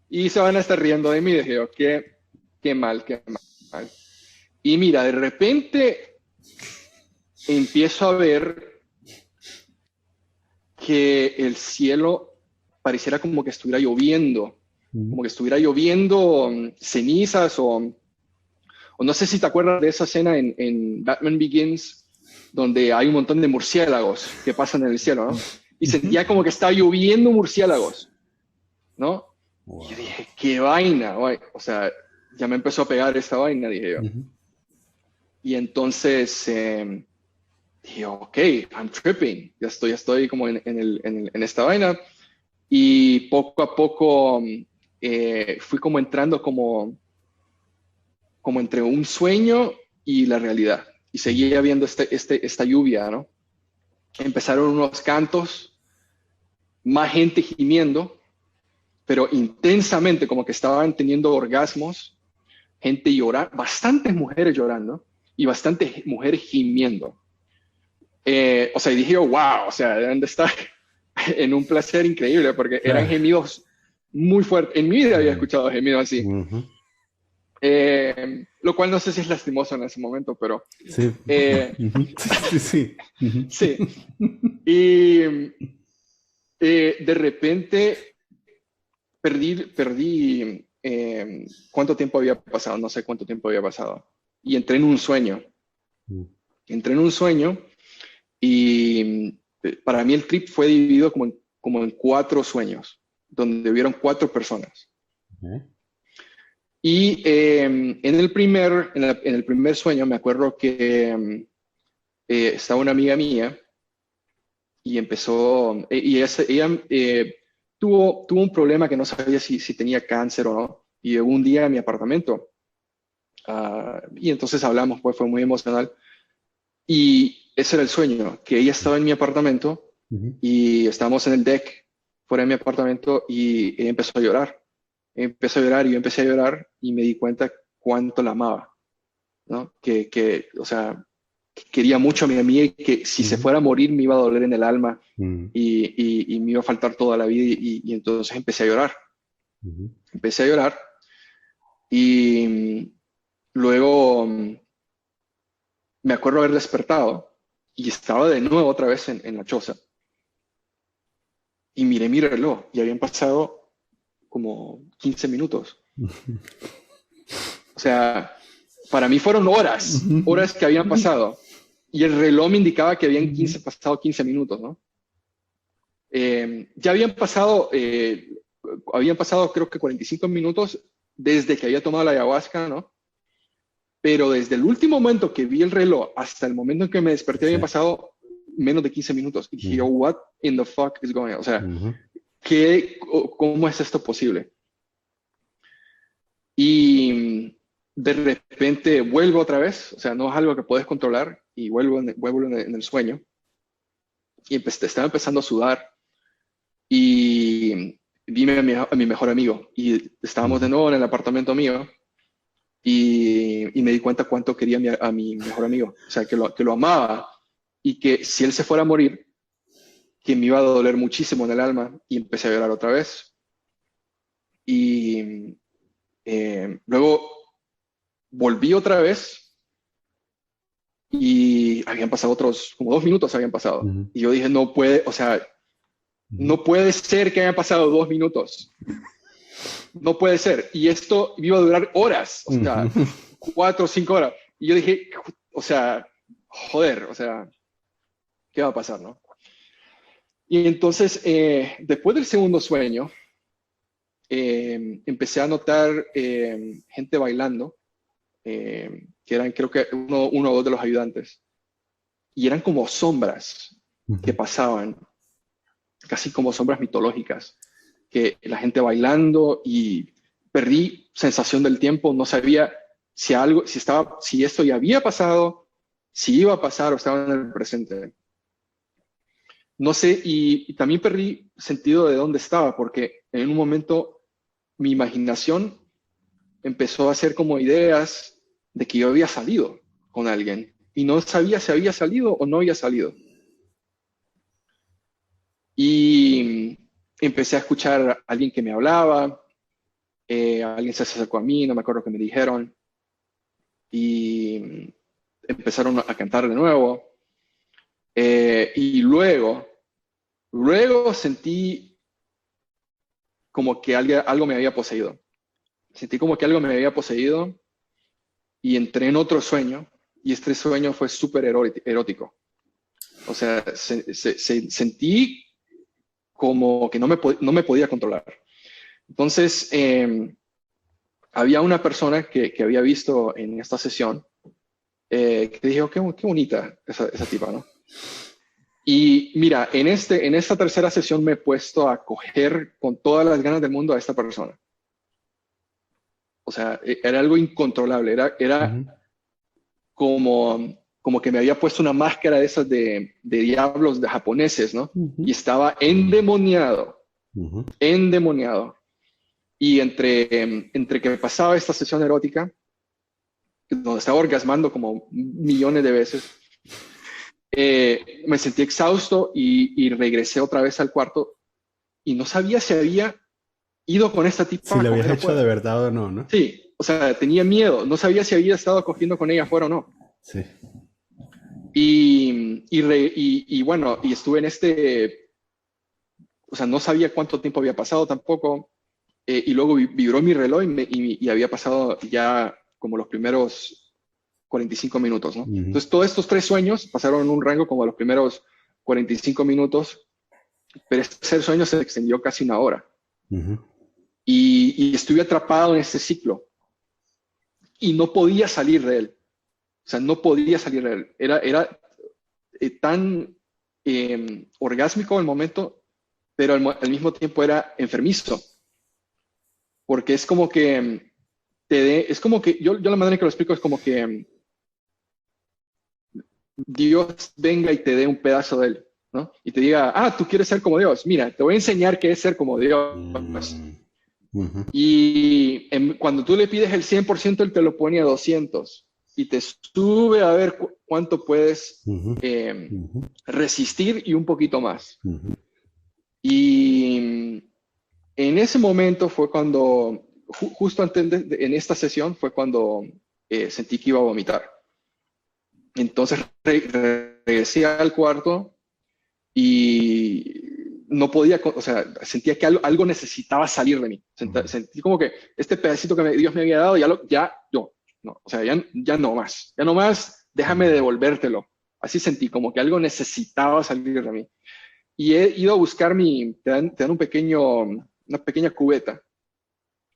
Y se van a estar riendo de mí. Dije yo, qué mal. Y mira, de repente empiezo a ver que el cielo pareciera como que estuviera lloviendo, cenizas o no sé si te acuerdas de esa escena en Batman Begins, donde hay un montón de murciélagos que pasan en el cielo, ¿no? Y sentía como que estaba lloviendo murciélagos, ¿no? Wow. Y yo dije, qué vaina, güey. O sea, ya me empezó a pegar esta vaina, dije yo. Y entonces dije, ok, I'm tripping, ya estoy como en esta vaina. Y poco a poco fui como entrando como entre un sueño y la realidad. Y seguía viendo esta lluvia, ¿no? Empezaron unos cantos, más gente gimiendo, pero intensamente, como que estaban teniendo orgasmos, gente llorando, bastantes mujeres llorando y bastantes mujeres gimiendo. O sea, y dije, oh, wow, o sea, deben de estar en un placer increíble, porque eran gemidos muy fuertes. En mi vida había escuchado gemidos así. Lo cual no sé si es lastimoso en ese momento, pero... Sí. Sí, sí. Sí. Y de repente perdí cuánto tiempo había pasado, no sé cuánto tiempo había pasado. Y entré en un sueño. Entré en un sueño y para mí el trip fue dividido como en 4 sueños, donde hubieron 4 personas. Y en el primer sueño me acuerdo que estaba una amiga mía y empezó, y ella tuvo un problema que no sabía si tenía cáncer o no, y llegó un día a mi apartamento, y entonces hablamos, pues fue muy emocional, y ese era el sueño, que ella estaba en mi apartamento, y estábamos en el deck, fuera de mi apartamento, y ella empezó a llorar. Empezó a llorar y yo empecé a llorar, y me di cuenta cuánto la amaba, ¿no? O sea, quería mucho a mi amiga y que si se fuera a morir me iba a doler en el alma y me iba a faltar toda la vida y entonces empecé a llorar. Empecé a llorar y luego me acuerdo haber despertado y estaba de nuevo otra vez en la choza. Y miré mi reloj y habían pasado como 15 minutos. O sea, para mí fueron horas que habían pasado. Y el reloj me indicaba que habían pasado 15 minutos, ¿no? Ya habían pasado creo que 45 minutos desde que había tomado la ayahuasca, ¿no? Pero desde el último momento que vi el reloj hasta el momento en que me desperté habían pasado menos de 15 minutos. Y dije, what in the fuck is going on? O sea, ¿cómo es esto posible? Y de repente vuelvo otra vez, o sea, no es algo que puedes controlar, y vuelvo en el sueño. Y estaba empezando a sudar y vi a mi mejor amigo y estábamos de nuevo en el apartamento mío y me di cuenta cuánto quería a mi mejor amigo, o sea, que lo amaba y que si él se fuera a morir, que me iba a doler muchísimo en el alma, y empecé a llorar otra vez. Y luego volví otra vez y habían pasado otros, como 2 minutos habían pasado. Y yo dije, no puede, o sea, no puede ser que hayan pasado 2 minutos. No puede ser. Y esto iba a durar horas, o sea, 4 o 5 horas. Y yo dije, o sea, joder, o sea, ¿qué va a pasar, no? Y entonces, después del segundo sueño, empecé a notar gente bailando, que eran creo que uno o dos de los ayudantes. Y eran como sombras que pasaban, casi como sombras mitológicas, que la gente bailando, y perdí sensación del tiempo, no sabía si esto ya había pasado, si iba a pasar o estaba en el presente. No sé, y también perdí sentido de dónde estaba, porque en un momento mi imaginación empezó a hacer como ideas de que yo había salido con alguien y no sabía si había salido o no había salido. Y empecé a escuchar a alguien que me hablaba, alguien se acercó a mí, no me acuerdo qué me dijeron, y empezaron a cantar de nuevo. Y luego sentí como que algo me había poseído. Sentí como que algo me había poseído y entré en otro sueño, y este sueño fue súper erótico. O sea, sentí como que no me podía controlar. Entonces, había una persona que había visto en esta sesión, que dijo, qué bonita esa tipa, ¿no? Y mira, en esta tercera sesión me he puesto a coger con todas las ganas del mundo a esta persona. O sea, era algo incontrolable, era como que me había puesto una máscara de esas de diablos de japoneses, ¿no? Y estaba endemoniado. Y entre que pasaba esta sesión erótica, donde estaba orgasmando como millones de veces, Me sentí exhausto y regresé otra vez al cuarto y no sabía si había ido con esta tipa Si a lo habías coger hecho afuera. de verdad o no, ¿no? Sí, o sea, tenía miedo, no sabía si había estado cogiendo con ella afuera o no. Sí. Y bueno, y estuve en o sea, no sabía cuánto tiempo había pasado tampoco. Y luego vibró mi reloj y había pasado ya como los primeros 45 minutos, ¿no? Ujú, Entonces, todos estos 3 sueños pasaron en un rango como los primeros 45 minutos, pero este tercer sueño se extendió casi una hora. ujú, Y estuve atrapado en este ciclo y no podía salir de él. O sea, no podía salir de él. Era tan orgásmico el momento, pero al mismo tiempo era enfermizo, porque es como que es como que, yo la manera en que lo explico es como que Dios venga y te dé un pedazo de él, ¿no? Y te diga, tú quieres ser como Dios, mira, te voy a enseñar qué es ser como Dios. mm, ujú, Y cuando tú le pides el 100%, él te lo pone a 200 y te sube a ver cuánto puedes ujú, ujú, resistir y un poquito más. ujú. Y en ese momento fue cuando, justo antes en esta sesión, fue cuando sentí que iba a vomitar. Entonces regresé al cuarto y no podía, o sea, sentía que algo necesitaba salir de mí. Sentí como que este pedacito que Dios me había dado, no, o sea, ya no más, déjame devolvértelo. Así sentí, como que algo necesitaba salir de mí. Y he ido a buscar te dan una pequeña cubeta,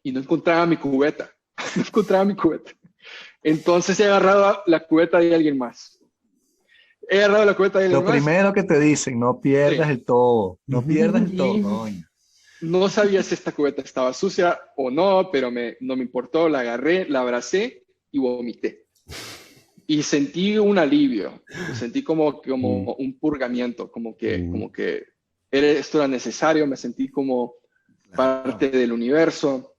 y no encontraba mi cubeta, no encontraba mi cubeta. Entonces he agarrado la cubeta de alguien más. He agarrado la cubeta de alguien Lo más, primero que te dicen, no pierdas sí, el todo, no pierdas el todo, y coño. no sabía si esta cubeta estaba sucia o no, pero no me importó, la agarré, la abracé y vomité. Y sentí un alivio, sentí Mm, como un purgamiento, mm, como que esto era necesario, me sentí como Claro. parte del universo.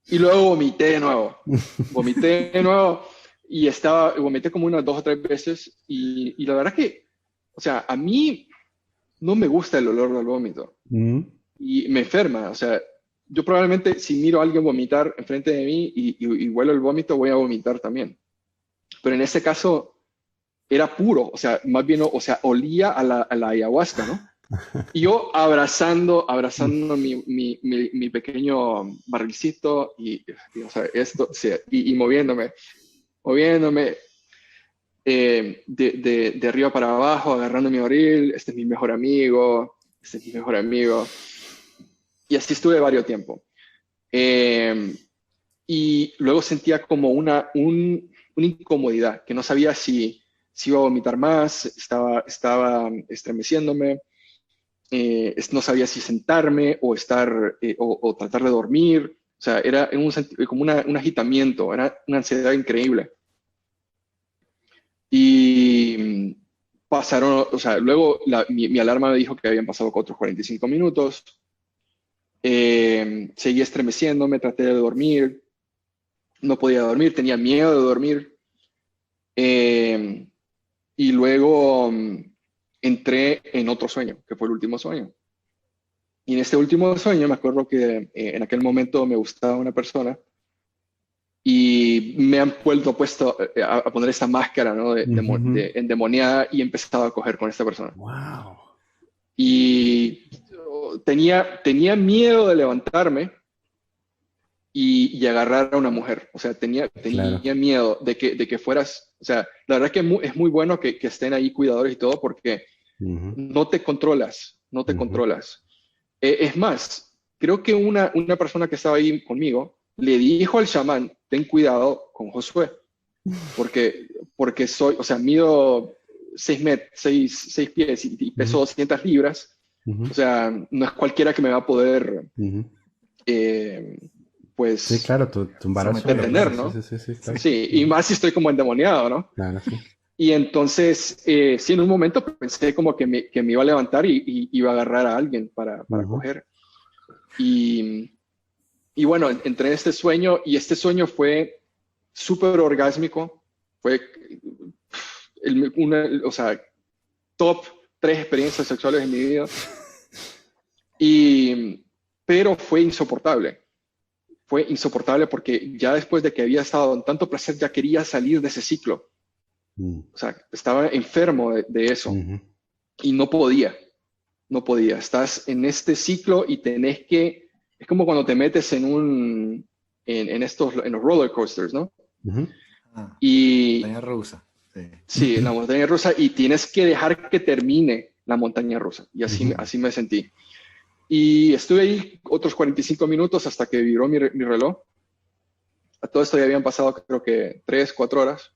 Y luego vomité de nuevo vomité como unas 2 o 3 veces y la verdad que, o sea, a mí no me gusta el olor del vómito mm, y me enferma, o sea, yo probablemente si miro a alguien vomitar enfrente de mí y huelo el vómito, voy a vomitar también. Pero en este caso era puro, o sea, más bien, o sea, olía a la ayahuasca, ¿no? Y yo abrazando mi pequeño barrilcito o sea, esto, sí, y moviéndome de arriba para abajo, agarrando mi barril, este es mi mejor amigo, este es mi mejor amigo. Y así estuve varios tiempo. Eh, y luego sentía como una incomodidad, que no sabía si iba a vomitar más, estaba estremeciéndome, no sabía si sentarme o o tratar de dormir. O sea, era como un agitamiento, era una ansiedad increíble. Y pasaron, o sea, luego mi alarma me dijo que habían pasado otros 45 minutos. Seguí estremeciéndome, traté de dormir, no podía dormir, tenía miedo de dormir. Eh, y luego entré en otro sueño, que fue el último sueño. Y en este último sueño me acuerdo que en aquel momento me gustaba una persona y me han puesto a poner esta máscara, ¿no? De ujú. endemoniada y he empezado a coger con esta persona. Wow. Y tenía miedo de levantarme y agarrar a una mujer. O sea, Claro. tenía miedo de que fueras, o sea, la verdad que es muy bueno que estén ahí cuidadores y todo porque Ujú, no te controlas, no te ujú. controlas. Es más, creo que una persona que estaba ahí conmigo le dijo al chamán, ten cuidado con Josué, porque o sea, mido 6 pies y Ujú, peso 200 libras. ujú, O sea, no es cualquiera que me va a poder, ujú. eh, Sí, pues, claro, tumbar al Someter, suelo, claro, detener, sí, ¿no? sí, sí, sí, sí. claro. Sí, y Ujú, más si estoy como endemoniado, ¿no? claro, sí. Y entonces, sí, en un momento pensé como que me iba a levantar y iba a agarrar a alguien para Ujú, coger. Y, y bueno, entré en este sueño y este sueño fue súper orgásmico. Fue o sea, top 3 experiencias sexuales en mi vida. Pero fue insoportable. Fue insoportable porque ya después de que había estado en tanto placer, ya quería salir de ese ciclo. O sea, estaba enfermo de eso. Y no podía. No podía. Estás en este ciclo y tenés que... Es como cuando te metes en los roller coasters, ¿no? Y... Montaña rusa. Sí. Sí, en la montaña rusa, y tienes que dejar que termine la montaña rusa. Y así me sentí. Y estuve ahí otros 45 minutos hasta que vibró mi reloj. A todo esto ya habían pasado creo que 3, 4 horas.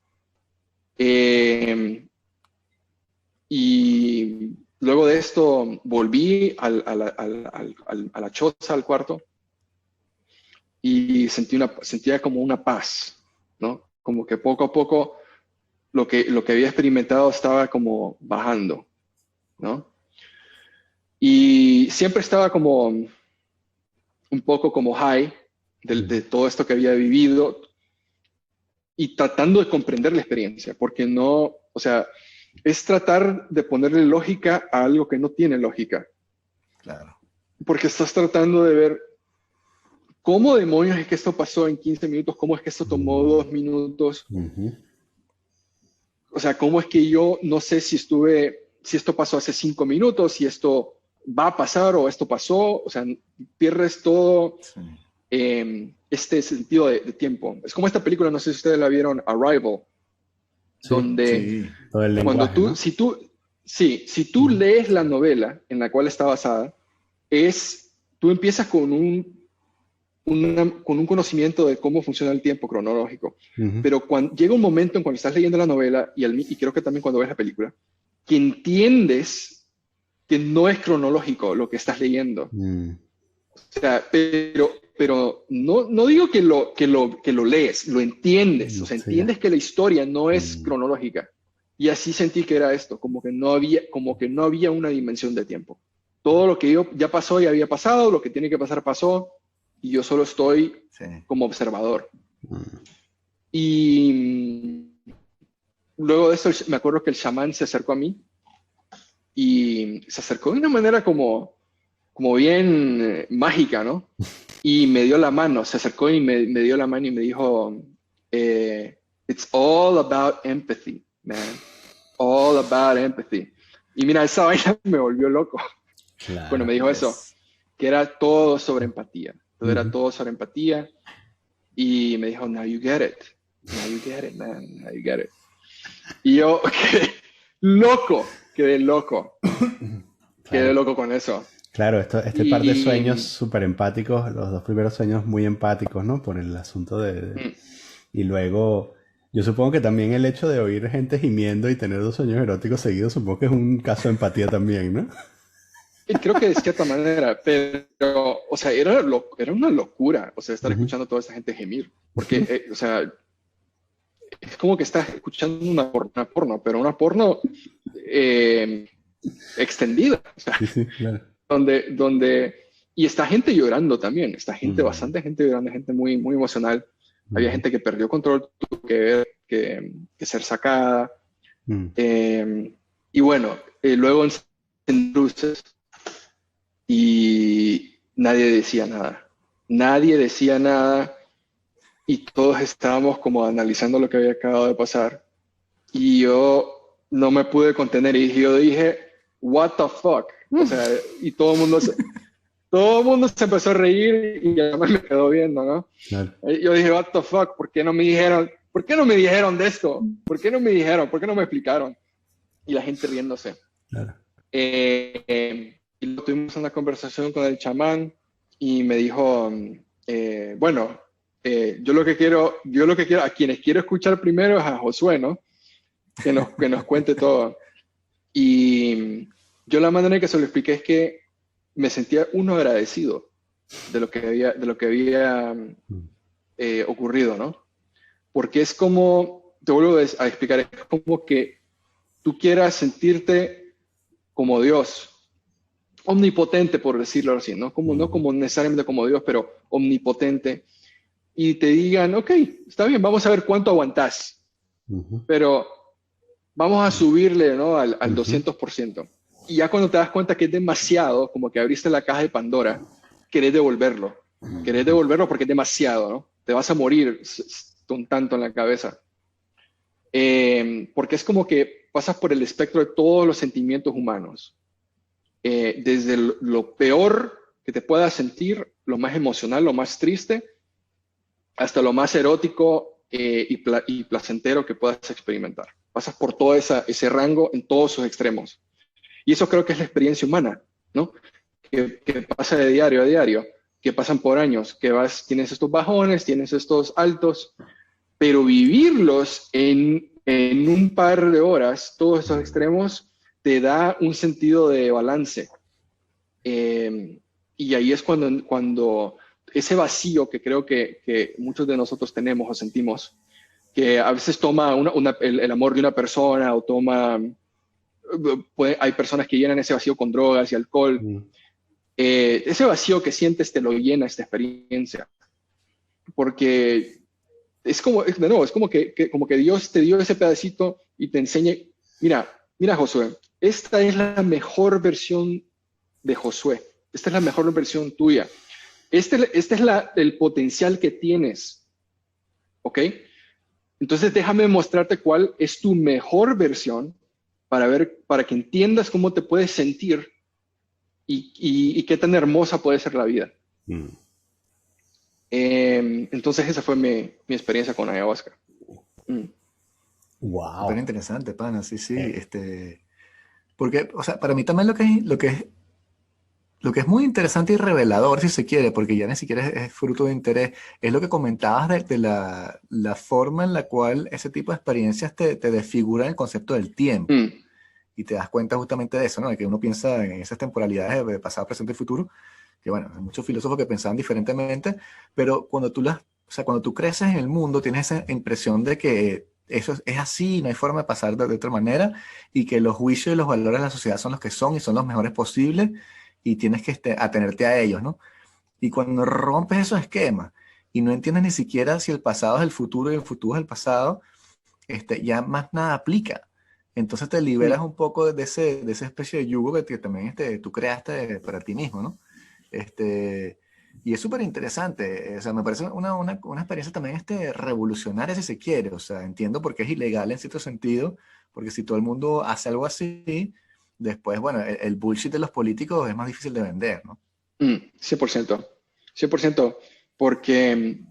Y luego de esto volví a la choza, al cuarto, y sentía como una paz, ¿no? Como que poco a poco lo que había experimentado estaba como bajando, ¿no? Y siempre estaba como un poco como high de todo esto que había vivido y tratando de comprender la experiencia, porque no, o sea, es tratar de ponerle lógica a algo que no tiene lógica. Claro. Porque estás tratando de ver cómo demonios es que esto pasó en 15 minutos, cómo es que esto tomó 2 minutos. O sea, cómo es que yo no sé si esto pasó hace 5 minutos, si esto va a pasar o esto pasó. O sea, pierdes todo este sentido de tiempo. Es como esta película, no sé si ustedes la vieron, Arrival, donde todo el cuando lenguaje, ¿no? si tú lees la novela en la cual está basada, tú empiezas con un conocimiento de cómo funciona el tiempo cronológico, pero llega un momento en cuando estás leyendo la novela, y creo que también cuando ves la película, que entiendes que no es cronológico lo que estás leyendo. O sea, pero no digo que lo lees, lo entiendes. O sea, entiendes que la historia no es cronológica. Y así sentí que era esto, como que no había una dimensión de tiempo. Todo lo que ya pasó ya había pasado, lo que tiene que pasar pasó, y yo solo estoy como observador. Y luego de eso me acuerdo que el chamán se acercó a mí, y se acercó de una manera como bien mágica, ¿no? Y me dio la mano, se acercó y me dio la mano y me dijo, it's all about empathy, man. All about empathy. Y mira, esa vaina me volvió loco. Claro, cuando me dijo eso, que era todo sobre empatía. Todo era todo sobre empatía. Y me dijo, now you get it. Now you get it, man. Now you get it. Y yo quedé loco. Quedé loco con eso. Claro, este par de sueños súper empáticos, los 2 primeros sueños muy empáticos, ¿no? Por el asunto Y luego, yo supongo que también el hecho de oír gente gimiendo y tener 2 sueños eróticos seguidos, supongo que es un caso de empatía también, ¿no? Y creo que de cierta manera, pero, o sea, era una locura, o sea, estar escuchando a toda esa gente gemir. Porque, o sea, es como que estás escuchando una porno, pero una porno extendida. O sea, Sí, claro. Y está gente llorando también, bastante gente llorando, gente muy, muy emocional. Había gente que perdió control, tuvo que ser sacada. Y bueno, luego en luces y nadie decía nada. Nadie decía nada y todos estábamos como analizando lo que había acabado de pasar. Y yo no me pude contener y yo dije, what the fuck? O sea, y todo el mundo se empezó a reír y además me quedó viendo, ¿no? Claro. Yo dije, what the fuck, ¿por qué no me dijeron de esto? ¿Por qué no me dijeron? ¿Por qué no me explicaron? Y la gente riéndose. Claro. Y luego tuvimos una conversación con el chamán y me dijo, bueno, yo lo que quiero, a quienes quiero escuchar primero es a Josué, ¿no? Que nos cuente todo. Y yo la manera en que se lo expliqué es que me sentía agradecido de lo que había ocurrido, ¿no? Porque es como, te vuelvo a explicar, es como que tú quieras sentirte como Dios, omnipotente, por decirlo así, no como necesariamente como Dios, pero omnipotente, y te digan, ok, está bien, vamos a ver cuánto aguantás, pero vamos a subirle, ¿no? Al Ujú. 200%. Y ya cuando te das cuenta que es demasiado, como que abriste la caja de Pandora, querés devolverlo. Querés devolverlo porque es demasiado, ¿no? Te vas a morir con tanto en la cabeza. Porque es como que pasas por el espectro de todos los sentimientos humanos. Desde lo peor que te puedas sentir, lo más emocional, lo más triste, hasta lo más erótico y placentero que puedas experimentar. Pasas por todo ese rango en todos sus extremos. Y eso creo que es la experiencia humana, ¿no? Que pasa de diario a diario, que pasan por años, que tienes estos bajones, tienes estos altos, pero vivirlos en un par de horas, todos esos extremos, te da un sentido de balance. Y ahí es cuando ese vacío que creo que muchos de nosotros tenemos o sentimos, que a veces toma el amor de una persona o hay personas que llenan ese vacío con drogas y alcohol. Mm. Ese vacío que sientes te lo llena esta experiencia, porque es como, de nuevo, es como que Dios te dio ese pedacito y te enseña, mira Josué, esta es la mejor versión de Josué, esta es la mejor versión tuya, este es el potencial que tienes, ¿ok? Entonces déjame mostrarte cuál es tu mejor versión para que entiendas cómo te puedes sentir y qué tan hermosa puede ser la vida. Mm. Entonces esa fue mi experiencia con ayahuasca. Mm. Súper Wow. interesante, pana, sí, sí. Eh, Porque, o sea, para mí también lo que es muy interesante y revelador, si se quiere, porque ya ni siquiera es fruto de interés, es lo que comentabas de la forma en la cual ese tipo de experiencias te desfiguran el concepto del tiempo. Mm. Y te das cuenta justamente de eso, ¿no? De que uno piensa en esas temporalidades de pasado, presente y futuro, que bueno, hay muchos filósofos que pensaban diferentemente, pero o sea, cuando tú creces en el mundo, tienes esa impresión de que eso es así, no hay forma de pasar de otra manera, y que los juicios y los valores de la sociedad son los que son y son los mejores posibles, y tienes que atenerte a ellos, ¿no? Y cuando rompes esos esquemas y no entiendes ni siquiera si el pasado es el futuro y el futuro es el pasado, ya más nada aplica. Entonces te liberas Mm. un poco de esa especie de yugo que también tú creaste para ti mismo, ¿no? Este, y es súper interesante. O sea, me parece una experiencia también revolucionaria si se quiere. O sea, entiendo por qué es ilegal en cierto sentido, porque si todo el mundo hace algo así, después, bueno, el bullshit de los políticos es más difícil de vender, ¿no? 100%. 100%. Porque,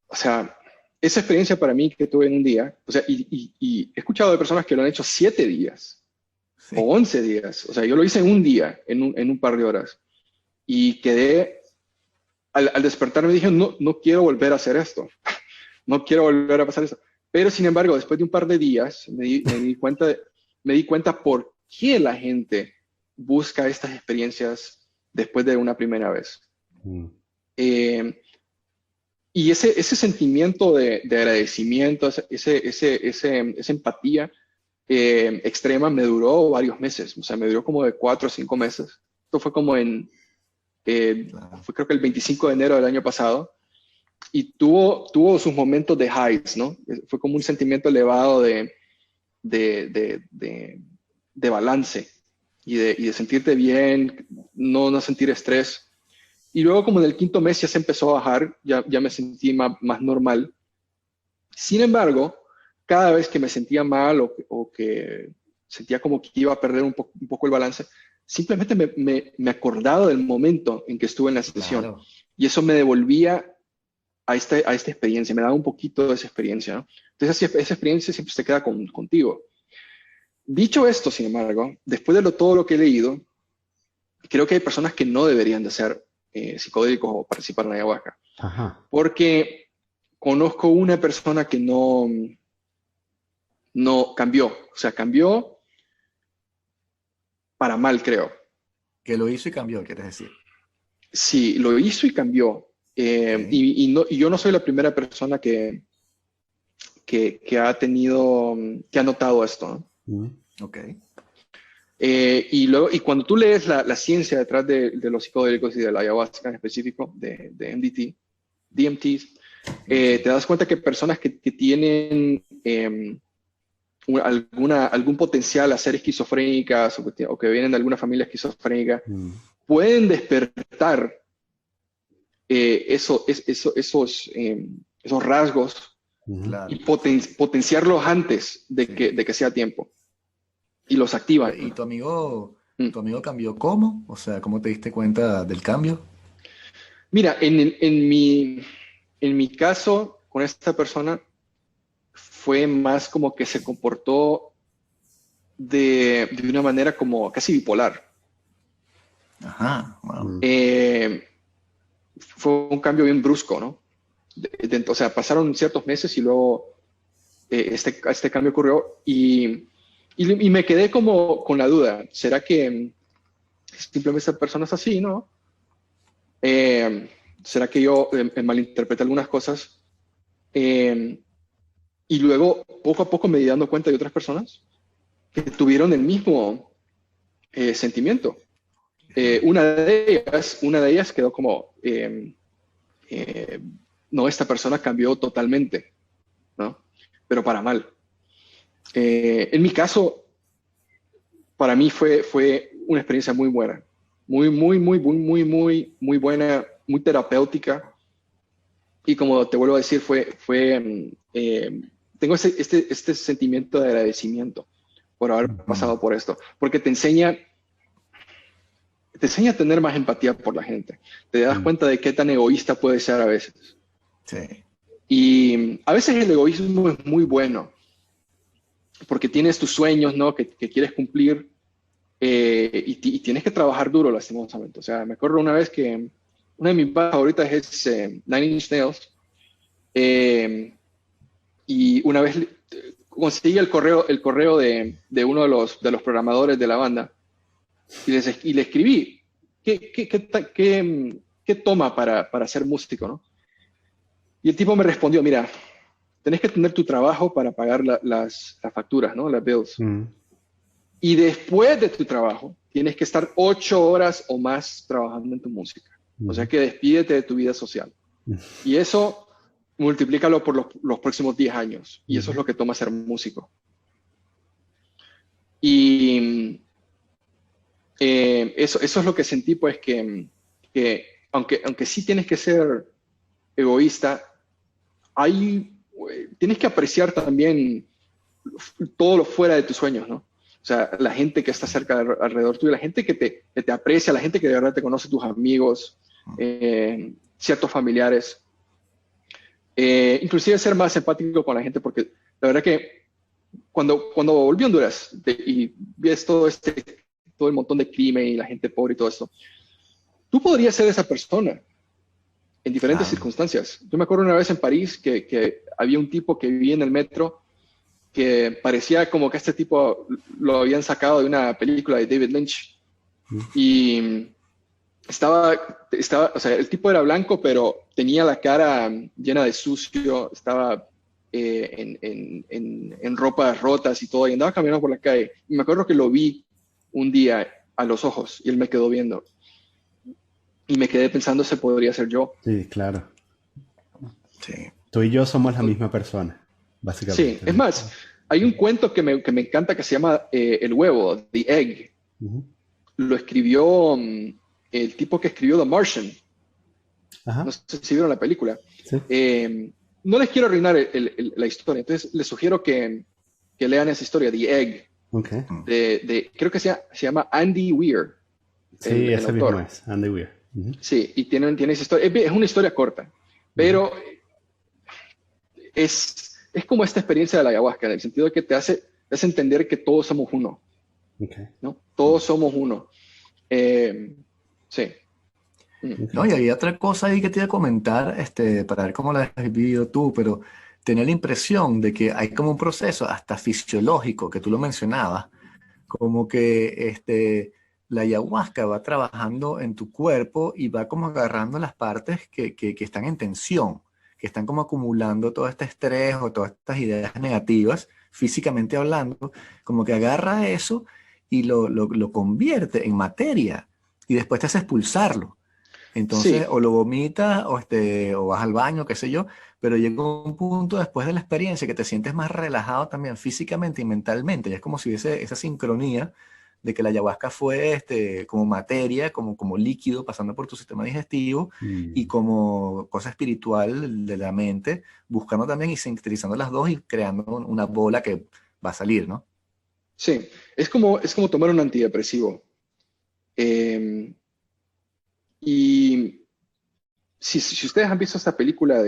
o sea, esa experiencia para mí que tuve en un día, o sea, y he escuchado de personas que lo han hecho 7 días o Sí, 11 días. O sea, yo lo hice en un día, en un par de horas. Y quedé, al despertar me dije, no, no quiero volver a hacer esto. No quiero volver a pasar esto. Pero sin embargo, después de un par de días, me di cuenta por qué la gente busca estas experiencias después de una primera vez. mm. Eh, y ese sentimiento de agradecimiento, esa empatía extrema me duró varios meses. O sea, me duró como de 4 o 5 meses. Esto fue como claro. fue creo que el 25 de enero del año pasado. Y tuvo sus momentos de highs, ¿no? Fue como un sentimiento elevado de, de, de, de balance y de sentirte bien, no sentir estrés. Y luego como en el quinto mes ya se empezó a bajar, ya me sentí más normal. Sin embargo, cada vez que me sentía mal o que sentía como que iba a perder un poco el balance, simplemente me acordaba del momento en que estuve en la sesión Claro. y eso me devolvía a esta experiencia, me daba un poquito de esa experiencia, ¿no? Entonces esa experiencia siempre se queda contigo. Dicho esto, sin embargo, después de todo lo que he leído, creo que hay personas que no deberían de ser psicodélicos o participar en la ayahuasca, Ajá. porque conozco una persona que no cambió, o sea, cambió para mal, creo. Que lo hizo y cambió, quieres decir. Sí, lo hizo y cambió. Ok. Y yo no soy la primera persona que ha tenido, que ha notado esto, ¿no? Mm. Ok. Y cuando tú lees la ciencia detrás de los psicodélicos y de la ayahuasca en específico, de DMT, Sí. te das cuenta que personas que tienen algún potencial a ser esquizofrénicas o que vienen de alguna familia esquizofrénica, Mm. pueden despertar esos rasgos Ujú. Claro. y potenciarlos antes de que sea tiempo. Y los activan. ¿Y Mm. tu amigo cambió cómo? O sea, ¿cómo te diste cuenta del cambio? Mira, en mi caso, con esta persona, fue más como que se comportó de una manera como casi bipolar. Ajá, wow. Mm. Fue un cambio bien brusco, ¿no? O sea, pasaron ciertos meses y luego este cambio ocurrió y me quedé como con la duda, ¿será que simplemente esta persona es así, no? ¿Será que yo malinterpreté algunas cosas? Eh, y luego, poco a poco me di dando cuenta de otras personas que tuvieron el mismo sentimiento. Una de ellas quedó como, no, esta persona cambió totalmente, ¿no? Pero para mal. En mi caso, para mí fue una experiencia muy buena, muy buena, muy terapéutica. Y como te vuelvo a decir, tengo este sentimiento de agradecimiento por haber pasado por esto, porque te enseña a tener más empatía por la gente. Te das cuenta de qué tan egoísta puede ser a veces. Sí. Y a veces el egoísmo es muy bueno, porque tienes tus sueños, ¿no? que quieres cumplir y tienes que trabajar duro, lastimosamente. O sea, me acuerdo una vez que una de mis bandas favoritas es Nine Inch Nails, y una vez conseguí el correo de uno de los programadores de la banda y le escribí, ¿qué toma para ser músico, no? Y el tipo me respondió, mira, tenés que tener tu trabajo para pagar las facturas, ¿no? Las bills. Mm. Y después de tu trabajo, tienes que estar 8 horas o más trabajando en tu música. O sea que despídete de tu vida social. Y eso, multiplícalo por los próximos 10 años. Y eso es lo que toma ser músico. Y eso es lo que sentí, pues, que aunque sí tienes que ser egoísta, tienes que apreciar también todo lo fuera de tus sueños, ¿no? O sea, la gente que está cerca alrededor tuyo, la gente que te aprecia, la gente que de verdad te conoce, tus amigos, ciertos familiares. Inclusive ser más empático con la gente, porque la verdad que cuando volví a Honduras y ves todo el montón de crimen y la gente pobre y todo esto, tú podrías ser esa persona en diferentes circunstancias. Yo me acuerdo una vez en París que había un tipo que vivía en el metro que parecía como que este tipo lo habían sacado de una película de David Lynch. Y o sea, el tipo era blanco, pero tenía la cara llena de sucio, estaba en ropas rotas y todo, y andaba caminando por la calle. Y me acuerdo que lo vi un día a los ojos y él me quedó viendo. Y me quedé pensando, ese podría ser yo. Sí, claro. Sí. Tú y yo somos la misma persona, básicamente. Sí, es más, hay un cuento que me encanta que se llama El huevo, The Egg. Lo escribió el tipo que escribió The Martian. Ajá. No sé si vieron la película. Sí. No les quiero arruinar la historia, entonces les sugiero que lean esa historia, The Egg. Okay. Creo que se llama Andy Weir. Sí, ese mismo es, Andy Weir. Sí, y tiene esa historia. Es una historia corta, pero es como esta experiencia de la ayahuasca, en el sentido de que te hace entender que todos somos uno. Okay. ¿No? Todos somos uno. Sí. No, y había otra cosa ahí que te iba a comentar, para ver cómo la has vivido tú, pero tenía la impresión de que hay como un proceso hasta fisiológico, que tú lo mencionabas, como que la ayahuasca va trabajando en tu cuerpo y va como agarrando las partes que están en tensión, que están como acumulando todo este estrés o todas estas ideas negativas, físicamente hablando, como que agarra eso y lo convierte en materia y después te hace expulsarlo. Entonces, Sí, o lo vomitas o vas al baño, qué sé yo, pero llega un punto después de la experiencia que te sientes más relajado también físicamente y mentalmente. Y es como si hubiese esa sincronía de que la ayahuasca fue como materia, como líquido pasando por tu sistema digestivo y Mm. como cosa espiritual de la mente, buscando también y sintetizando las dos y creando una bola que va a salir, ¿no? sí. Es como tomar un antidepresivo. Eh, y si ustedes han visto esta película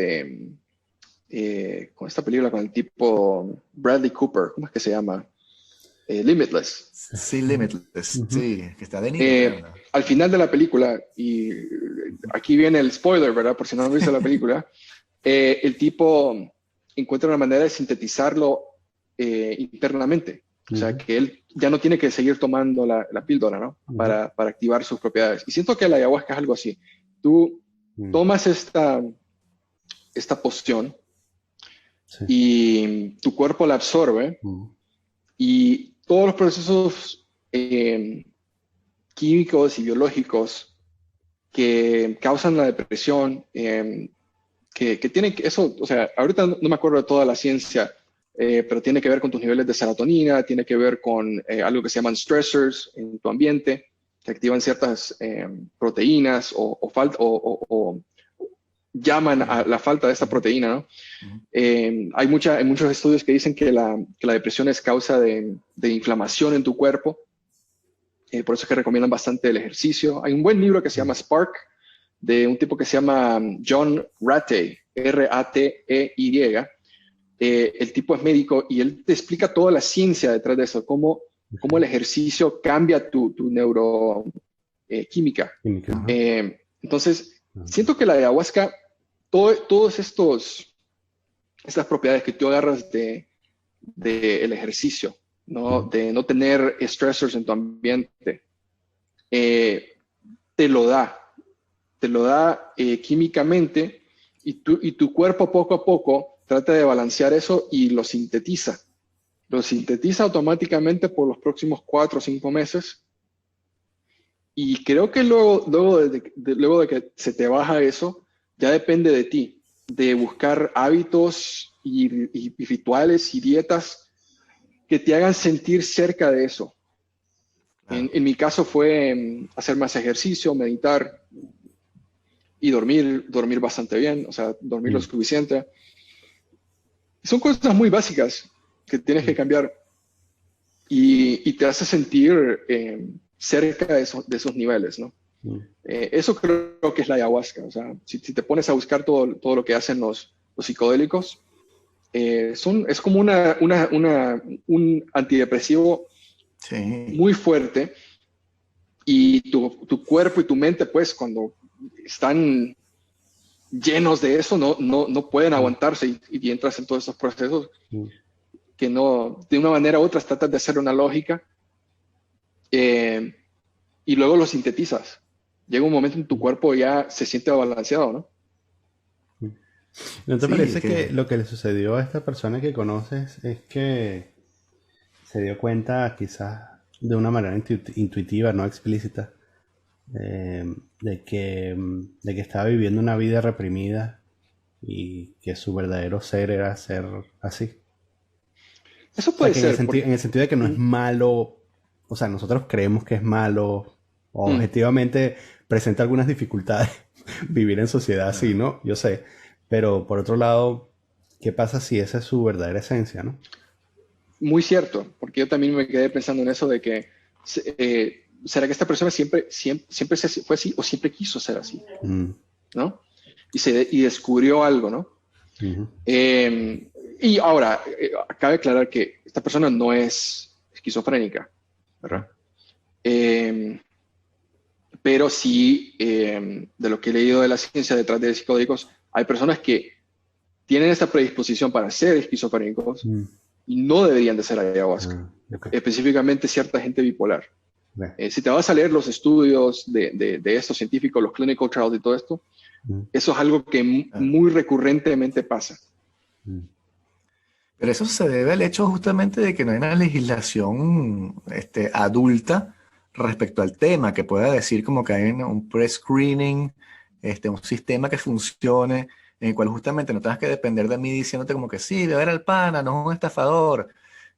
con esta película con el tipo Bradley Cooper, ¿cómo es que se llama? Limitless. Sí, Limitless, Ujú. sí, que está De Niro, creo, ¿no? Al final de la película, y aquí viene el spoiler, ¿verdad? Por si no han visto la película, el tipo encuentra una manera de sintetizarlo internamente. O sea, Ujú. que él ya no tiene que seguir tomando la píldora, ¿no? Ujú. Para activar sus propiedades. Y siento que la ayahuasca es algo así. Tú Mm. tomas esta poción Sí. y tu cuerpo la absorbe Mm. y todos los procesos químicos y biológicos que causan la depresión, que tienen eso, o sea, ahorita no me acuerdo de toda la ciencia, pero tiene que ver con tus niveles de serotonina, tiene que ver con algo que se llaman stressors en tu ambiente, que activan ciertas proteínas o llaman a la falta de esta proteína, ¿no? Ujú. Hay muchos estudios que dicen que la depresión es causa de inflamación en tu cuerpo, por eso es que recomiendan bastante el ejercicio. Hay un buen libro que se llama Spark, de un tipo que se llama John Ratey, Ratey. El tipo es médico y él te explica toda la ciencia detrás de eso, cómo el ejercicio cambia tu neuroquímica. Química, ajá. Entonces, Ajá. siento que la ayahuasca, todos estas propiedades que tú agarras el ejercicio, ¿no? Ujú. De no tener stressors en tu ambiente, eh, te lo da, químicamente y tu cuerpo poco a poco trata de balancear eso y lo sintetiza. Lo sintetiza automáticamente por los próximos 4 o 5 meses y creo que luego de que se te baja eso, ya depende de ti, de buscar hábitos y rituales y dietas que te hagan sentir cerca de eso. Claro. En mi caso fue hacer más ejercicio, meditar y dormir bastante bien, o sea, dormir lo Mm. suficiente. Son cosas muy básicas que tienes que Mm. cambiar y te hace sentir cerca de esos niveles, ¿no? Mm. Eso creo que es la ayahuasca, o sea, si te pones a buscar todo lo que hacen los psicodélicos, es como un antidepresivo Sí. muy fuerte y tu cuerpo y tu mente, pues, cuando están llenos de eso, no pueden Mm. aguantarse y entras en todos esos procesos Mm. que no, de una manera u otra, tratas de hacer una lógica eh, y luego lo sintetizas. Llega un momento en tu Mm. cuerpo ya se siente balanceado, ¿no? Mm. ¿No te Sí, parece que que lo que le sucedió a esta persona que conoces es que se dio cuenta, quizás de una manera intuitiva, no explícita, de que estaba viviendo una vida reprimida y que su verdadero ser era ser así? Eso O sea, puede que ser. en el sentido de que no es malo, o sea, nosotros creemos que es malo, o Mm, objetivamente presenta algunas dificultades vivir en sociedad así, claro. ¿no? Yo sé, pero por otro lado, ¿qué pasa si esa es su verdadera esencia, ¿no? muy cierto, porque yo también me quedé pensando en eso de que, ¿será que esta persona siempre fue así o siempre quiso ser así? Mm. ¿No? Y descubrió algo, ¿no? Ujú. Y ahora, cabe aclarar que esta persona no es esquizofrénica, ¿verdad? Eh, pero sí, de lo que he leído de la ciencia detrás de psicodélicos, hay personas que tienen esta predisposición para ser esquizofrénicos Mm. y no deberían de ser ayahuasca, Ah, ok. específicamente cierta gente bipolar. Ve. Si te vas a leer los estudios de estos científicos, los clinical trials y todo esto, Mm. eso es algo que Claro. muy recurrentemente pasa. Mm. Pero eso se debe al hecho justamente de que no hay una legislación adulta respecto al tema, que pueda decir como que hay un pre-screening un sistema que funcione, en el cual justamente no tengas que depender de mí diciéndote como que sí, beber al pana, no es un estafador.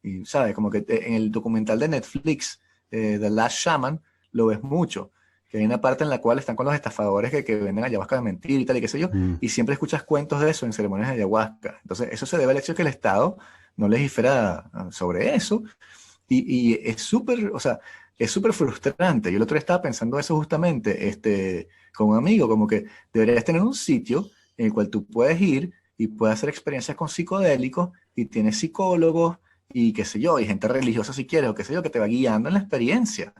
Y, ¿sabes? Como que en el documental de Netflix, The Last Shaman, lo ves mucho. Que hay una parte en la cual están con los estafadores que venden ayahuasca de mentira y tal, y qué sé yo, Mm. y siempre escuchas cuentos de eso en ceremonias de ayahuasca. Entonces, eso se debe al hecho de que el Estado no legifera sobre eso, y es súper, o sea, es súper frustrante. Yo el otro día estaba pensando eso justamente, con un amigo, como que deberías tener un sitio en el cual tú puedes ir y puedes hacer experiencias con psicodélicos y tienes psicólogos y qué sé yo, y gente religiosa si quieres, o qué sé yo, que te va guiando en la experiencia.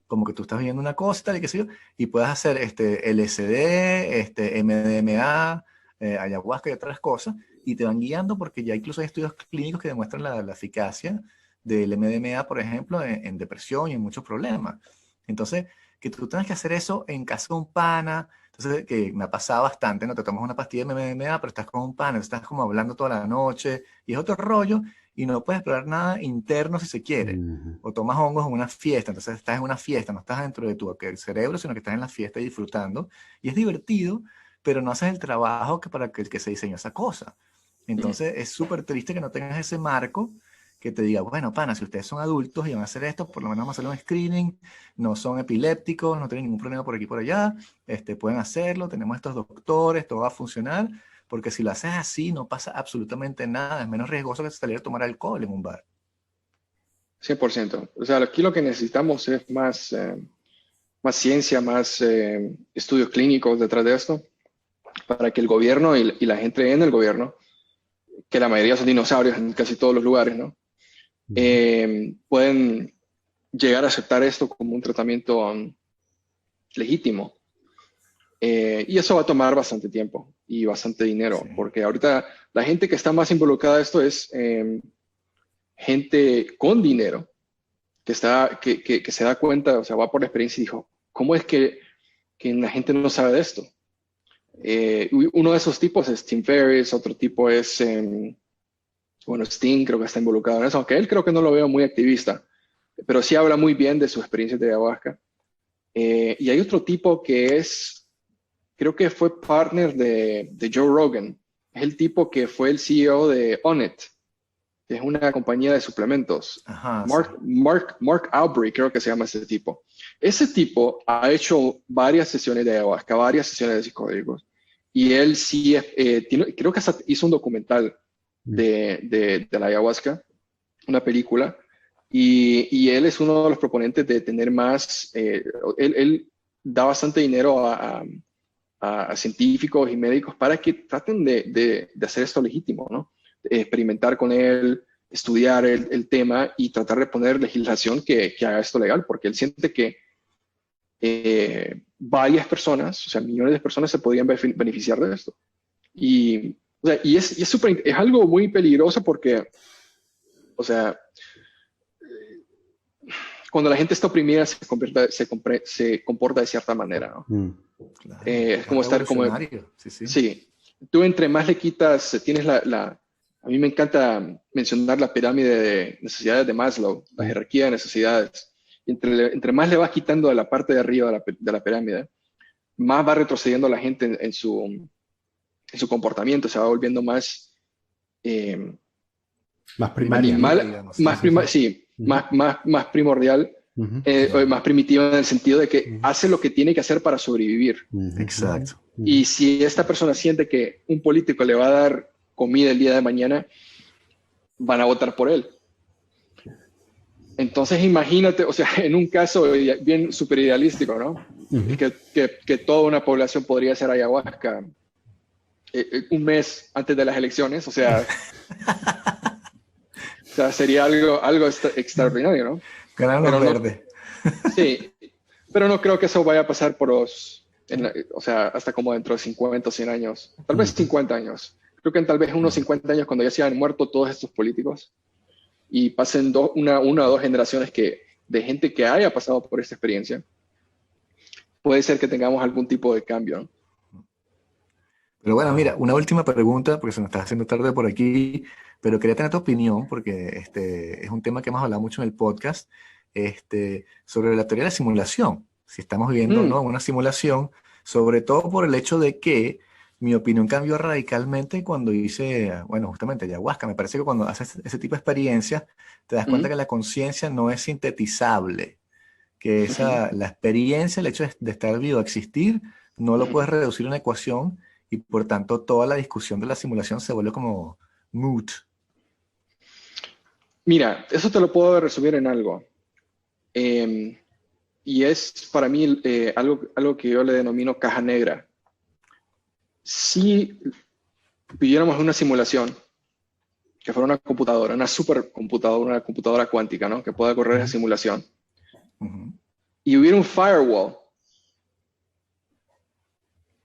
Como que tú estás viendo una cosa, tal, y qué sé yo, y puedes hacer LSD, MDMA, ayahuasca y otras cosas, y te van guiando porque ya incluso hay estudios clínicos que demuestran la eficacia del MDMA, por ejemplo, en depresión y en muchos problemas. Entonces, que tú tengas que hacer eso en casa de un pana, entonces, que me ha pasado bastante, ¿no? Te tomas una pastilla de MDMA, pero estás con un pana, estás como hablando toda la noche, y es otro rollo, y no puedes explorar nada interno si se quiere. Ujú. O tomas hongos en una fiesta, entonces estás en una fiesta, no estás dentro de tu cerebro, sino que estás en la fiesta y disfrutando, y es divertido, pero no haces el trabajo para que se diseñó esa cosa. Entonces, es súper triste que no tengas ese marco que te diga, bueno, pana, si ustedes son adultos y van a hacer esto, por lo menos vamos a hacer un screening, no son epilépticos, no tienen ningún problema por aquí y por allá, pueden hacerlo, tenemos estos doctores, todo va a funcionar, porque si lo haces así no pasa absolutamente nada, es menos riesgoso que salir a tomar alcohol en un bar. 100%. O sea, aquí lo que necesitamos es más ciencia, más estudios clínicos detrás de esto, para que el gobierno y la gente en el gobierno, que la mayoría son dinosaurios en casi todos los lugares, ¿no? Pueden llegar a aceptar esto como un tratamiento legítimo. Y eso va a tomar bastante tiempo y bastante dinero, Sí. porque ahorita la gente que está más involucrada en esto es gente con dinero, que se da cuenta, o sea, va por la experiencia y dijo, ¿cómo es que la gente no sabe de esto? Uno de esos tipos es Tim Ferriss, otro tipo es, bueno, Sting creo que está involucrado en eso, aunque él creo que no lo veo muy activista, pero sí habla muy bien de su experiencia de ayahuasca. Y hay otro tipo que creo que fue partner de Joe Rogan, es el tipo que fue el CEO de Onnit, que es una compañía de suplementos. Ajá, sí. Mark Aubrey, creo que se llama ese tipo. Ese tipo ha hecho varias sesiones de ayahuasca, varias sesiones de psicodélicos, y él sí, creo que hasta hizo un documental de la ayahuasca, una película, y él es uno de los proponentes de tener más, él da bastante dinero a científicos y médicos para que traten de hacer esto legítimo, ¿no? Experimentar con él, estudiar el tema y tratar de poner legislación que haga esto legal, porque él siente que varias personas, o sea, millones de personas se podrían beneficiar de esto. Y, o sea, es algo muy peligroso porque, o sea, cuando la gente está oprimida se comporta de cierta manera, ¿no? Claro, Es es como estar como... revolucionario, sí, sí. Sí, tú entre más le quitas, tienes a mí me encanta mencionar la pirámide de necesidades de Maslow, la jerarquía de necesidades. Entre más le vas quitando de la parte de arriba de la pirámide, más va retrocediendo la gente en su comportamiento, se va volviendo más Más primaria, ¿no? animal, Digamos, sí, sí. sí, Ujú. más primordial, Ujú. o más primitiva en el sentido de que Ujú. hace lo que tiene que hacer para sobrevivir. Ujú. Exacto. Ujú. Y si esta persona siente que un político le va a dar comida el día de mañana, van a votar por él. Entonces imagínate, o sea, en un caso bien súper idealístico, ¿no? Ujú. Que toda una población podría hacer ayahuasca un mes antes de las elecciones, o sea sería algo extraordinario, ¿no? Ganan los Pero no, verdes. sí, pero no creo que eso vaya a pasar o sea, hasta como dentro de 50 o 100 años, tal vez 50 años. Creo que en tal vez unos 50 años, cuando ya se hayan muerto todos estos políticos y pasen una o dos generaciones de gente que haya pasado por esta experiencia, puede ser que tengamos algún tipo de cambio, ¿no? Pero bueno, mira, una última pregunta, porque se nos está haciendo tarde por aquí, pero quería tener tu opinión, porque es un tema que hemos hablado mucho en el podcast, sobre la teoría de la simulación. Si estamos viviendo o no Mm, en una simulación, Sobre todo por el hecho de que mi opinión cambió radicalmente cuando hice, bueno, justamente ayahuasca. Me parece que cuando haces ese tipo de experiencias, te das cuenta Ujú, que la conciencia no es sintetizable, que ujú. la experiencia, el hecho de estar vivo, existir, no lo puedes reducir a una ecuación y por tanto toda la discusión de la simulación se vuelve como moot. Mira, eso te lo puedo resumir en algo. Eh, y es para mí algo que yo le denomino caja negra. Si viviéramos una simulación que fuera una computadora, una supercomputadora, una computadora cuántica, ¿no? Que pueda correr esa Ujú. simulación, Ujú. y hubiera un firewall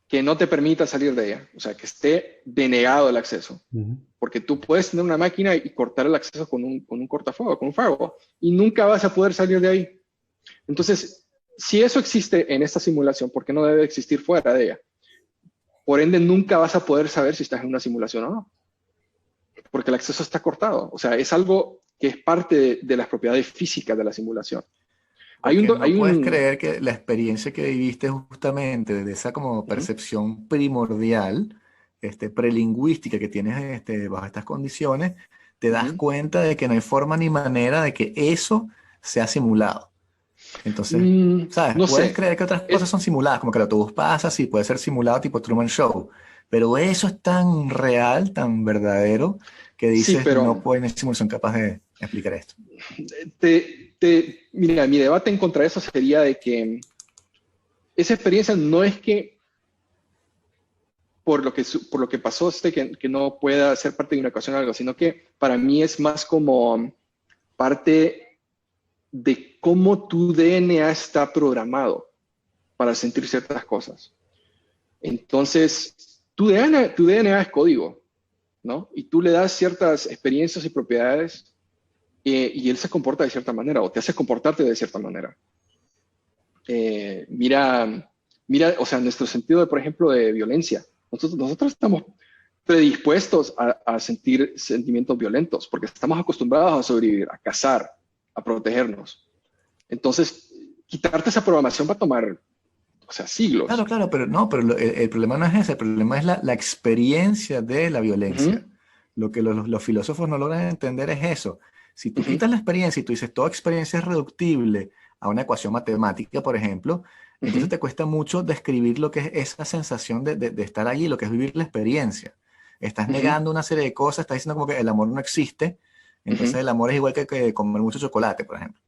que no te permita salir de ella, o sea, que esté denegado el acceso, Ujú. porque tú puedes tener una máquina y cortar el acceso con un cortafuegos, con un firewall, y nunca vas a poder salir de ahí. Entonces, si eso existe en esta simulación, ¿por qué no debe existir fuera de ella? Por ende, nunca vas a poder saber si estás en una simulación o no, porque el acceso está cortado. O sea, es algo que es parte de las propiedades físicas de la simulación. Hay un, Porque no hay puedes un, creer que la experiencia que viviste justamente de esa como uh-huh, percepción primordial, prelingüística que tienes bajo estas condiciones, te das uh-huh. cuenta de que no hay forma ni manera de que eso sea simulado. Entonces, ¿sabes? No Puedes sé, creer que otras cosas es, son simuladas, como que el autobús pasa, sí, puede ser simulado tipo Truman Show, pero eso es tan real, tan verdadero, que sí, dices, pero no puede una simulación capaz de explicar esto. mira, mi debate en contra de eso sería de que esa experiencia no es que por lo que pasó que no pueda ser parte de una ecuación o algo, sino que para mí es más como parte de cómo tu DNA está programado para sentir ciertas cosas. Entonces, tu DNA es código, ¿no? Y tú le das ciertas experiencias y propiedades y él se comporta de cierta manera o te hace comportarte de cierta manera. Mira, o sea, nuestro sentido, por ejemplo, de violencia. Nosotros estamos predispuestos a sentir sentimientos violentos porque estamos acostumbrados a sobrevivir, a cazar, a protegernos. Entonces, quitarte esa programación va a tomar, o sea, Claro, siglos. claro, pero no, pero el problema no es ese, el problema es la experiencia de la Ujú, violencia. Lo que los filósofos no logran entender es eso. Si tú ujú, quitas la experiencia y tú dices toda experiencia es reductible a una ecuación matemática, por ejemplo, entonces ujú, te cuesta mucho describir lo que es esa sensación de estar allí, lo que es vivir la experiencia. Estás ujú, negando una serie de cosas, estás diciendo como que el amor no existe, entonces ujú, el amor es igual que comer mucho chocolate, por ejemplo.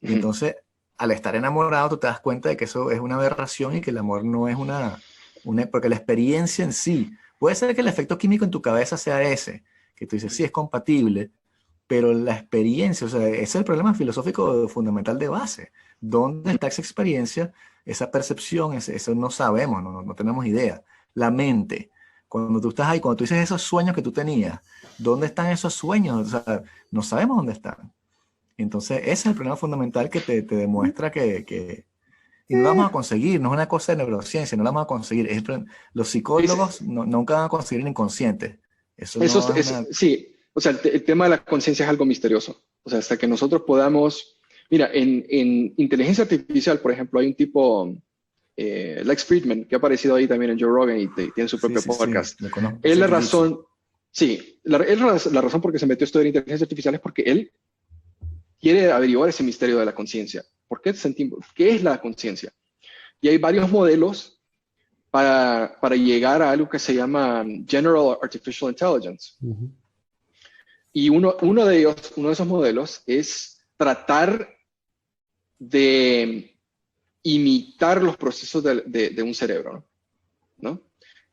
Y ujú. entonces, al estar enamorado, tú te das cuenta de que eso es una aberración y que el amor no es porque la experiencia en sí, puede ser que el efecto químico en tu cabeza sea ese, que tú dices, sí, es compatible, pero la experiencia, o sea, ese es el problema filosófico fundamental de base. ¿Dónde está esa experiencia, esa percepción? Eso no sabemos, no tenemos idea. La mente, cuando tú estás ahí, cuando tú dices esos sueños que tú tenías, ¿dónde están esos sueños? O sea, no sabemos dónde están. Entonces, ese es el problema fundamental que te demuestra y no lo vamos a conseguir, no es una cosa de neurociencia, no lo vamos a conseguir. Los Es, psicólogos nunca van a conseguir el inconsciente. Eso no es una... sí, o sea, el tema de la conciencia es algo misterioso. O sea, hasta que nosotros podamos, mira, en inteligencia artificial, por ejemplo, hay un tipo, Lex Friedman, que ha aparecido ahí también en Joe Rogan y tiene su Sí, propio sí, sí, podcast. lo conozco, Él hace la jiu-jitsu. razón, sí, la razón por que se metió a estudiar inteligencia artificial es porque él quiere averiguar ese misterio de la conciencia. ¿Por qué sentimos? ¿Qué es la conciencia? Y hay varios modelos para llegar a algo que se llama General Artificial Intelligence. Ujú. Y uno de ellos, uno de esos modelos es tratar de imitar los procesos de un cerebro, ¿no?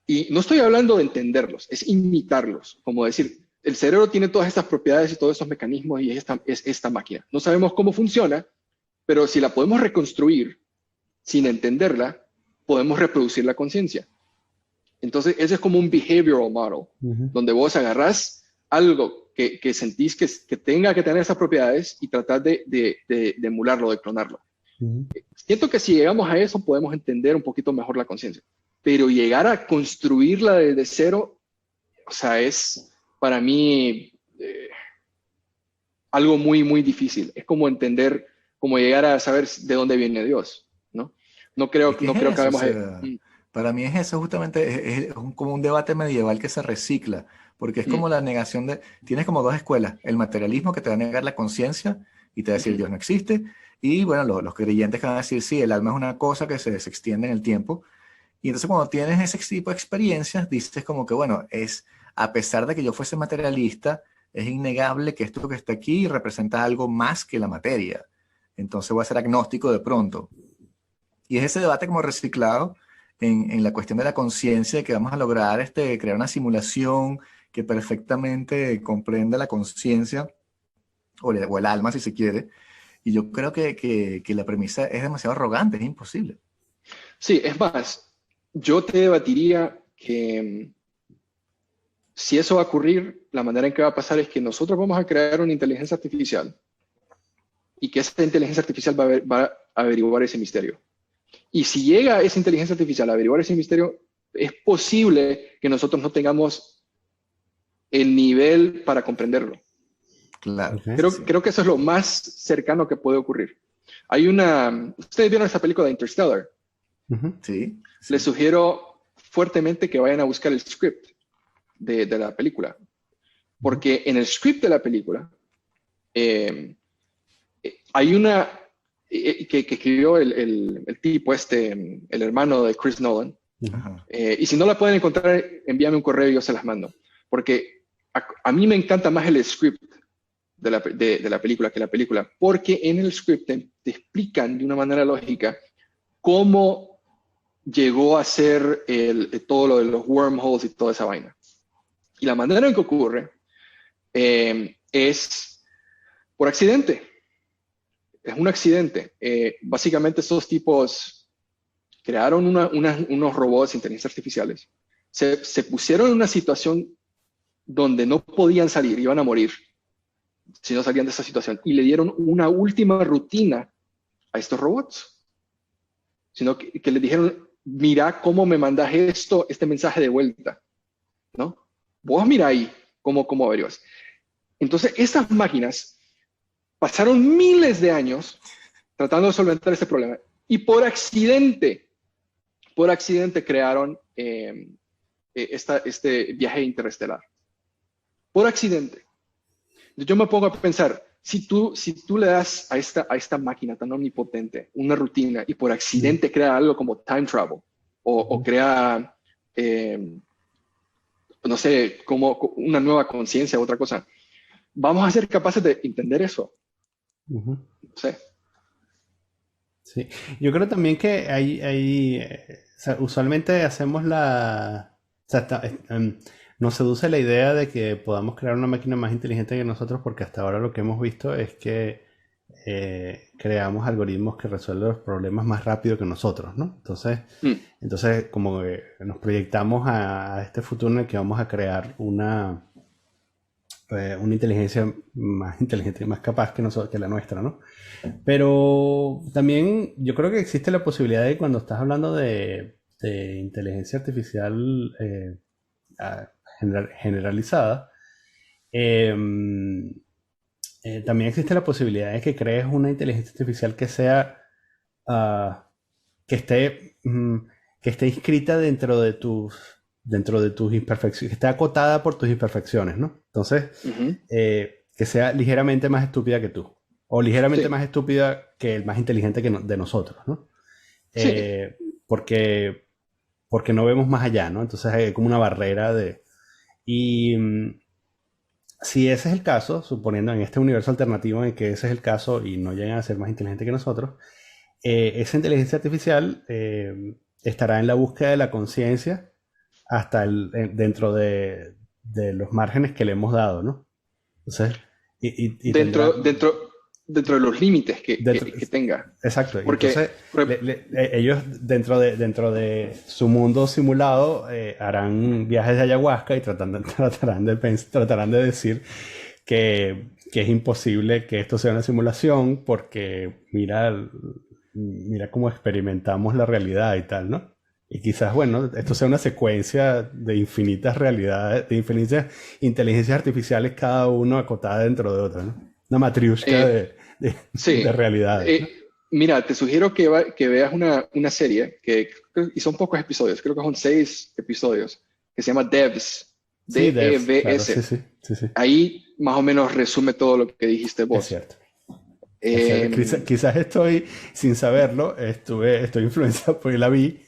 Y no estoy hablando de entenderlos, es imitarlos, como decir, el cerebro tiene todas estas propiedades y todos estos mecanismos y es esta máquina. No sabemos cómo funciona, pero si la podemos reconstruir sin entenderla, podemos reproducir la conciencia. Entonces, ese es como un behavioral model, Ujú. donde vos agarrás algo que sentís que tenga que tener esas propiedades y tratar de emularlo, de clonarlo. Ujú. Siento que si llegamos a eso, podemos entender un poquito mejor la conciencia. Pero llegar a construirla desde cero, o sea, es para mí algo muy, muy difícil. Es como entender, como llegar a saber de dónde viene Dios, ¿no? Es que es No creo que eso, o hagamos... sea, Para mí es eso justamente, como un debate medieval que se recicla, porque es como la negación de, tienes como dos escuelas, el materialismo que te va a negar la conciencia y te va a decir Dios no existe, y bueno, los creyentes que van a decir sí, el alma es una cosa que se extiende en el tiempo, y entonces cuando tienes ese tipo de experiencias, dices como que bueno, a pesar de que yo fuese materialista, es innegable que esto que está aquí representa algo más que la materia, entonces voy a ser agnóstico de pronto. Y es ese debate como reciclado en la cuestión de la conciencia, de que vamos a lograr crear una simulación que perfectamente comprenda la conciencia o el alma, si se quiere. Y yo creo que la premisa es demasiado arrogante, es imposible. Sí, es más, yo te debatiría que si eso va a ocurrir, la manera en que va a pasar es que nosotros vamos a crear una inteligencia artificial y que esa inteligencia artificial va a averiguar ese misterio. Y si llega esa inteligencia artificial a averiguar ese misterio, es posible que nosotros no tengamos el nivel para comprenderlo. Claro. Okay. Creo que eso es lo más cercano que puede ocurrir. ¿Ustedes vieron esa película de Interstellar? Sí. Les sugiero fuertemente que vayan a buscar el script de la película. Porque en el script de la película hay una que escribió el tipo el hermano de Chris Nolan. Y si no la pueden encontrar, envíame un correo y yo se las mando. Porque a mí me encanta más el script de la película que la película. Porque en el script te explican de una manera lógica cómo llegó a ser todo lo de los wormholes y toda esa vaina. Y la manera en que ocurre es por accidente. Es un accidente. Básicamente esos tipos crearon unos robots, inteligencias artificiales. Se pusieron en una situación donde no podían salir, iban a morir si no salían de esa situación. Y le dieron una última rutina a estos robots. Sino que les dijeron, mira cómo me mandas este mensaje de vuelta, ¿no? Vos mira ahí cómo averiguas. Entonces, estas máquinas pasaron miles de años tratando de solventar este problema y por accidente crearon este viaje interestelar. Por accidente. Yo me pongo a pensar, si tú le das a esta máquina tan omnipotente una rutina y por accidente crea algo como time travel o crea, no sé, como una nueva conciencia o otra cosa, ¿vamos a ser capaces de entender eso? No sé. Sí, yo creo también que o sea, usualmente hacemos o sea, nos seduce la idea de que podamos crear una máquina más inteligente que nosotros porque hasta ahora lo que hemos visto es que creamos algoritmos que resuelven los problemas más rápido que nosotros, ¿no? Entonces como que nos proyectamos a este futuro en el que vamos a crear una inteligencia más inteligente y más capaz que la nuestra, ¿no? Pero también yo creo que existe la posibilidad de cuando estás hablando de inteligencia artificial generalizada, también existe la posibilidad de que crees una inteligencia artificial que sea que esté inscrita dentro de tus imperfecciones, que esté acotada por tus imperfecciones, ¿no? Entonces, que sea ligeramente más estúpida que tú, o ligeramente más estúpida que el más inteligente de nosotros, ¿no? Porque no vemos más allá, ¿no? Entonces hay como una barrera y si ese es el caso, suponiendo en este universo alternativo en que ese es el caso y no llegan a ser más inteligentes que nosotros, esa inteligencia artificial estará en la búsqueda de la conciencia hasta dentro de los márgenes que le hemos dado, ¿no? Entonces, dentro de los límites que tenga. Exacto. Porque entonces, ellos dentro de su mundo simulado harán viajes de ayahuasca y tratarán de decir que es imposible que esto sea una simulación porque mira cómo experimentamos la realidad y tal, ¿no? Y quizás, bueno, esto sea una secuencia de infinitas realidades, de infinitas inteligencias artificiales, cada uno acotada dentro de otra, ¿no? Una matriushka de realidades. Mira, te sugiero que veas una serie y son pocos episodios, creo que son 6 episodios, que se llama Devs, Sí, Devs, claro, D-E-V-S. sí. Ahí más o menos resume todo lo que dijiste Es vos. cierto. Es cierto. Quizás estoy, sin saberlo, estoy influenciado porque la vi.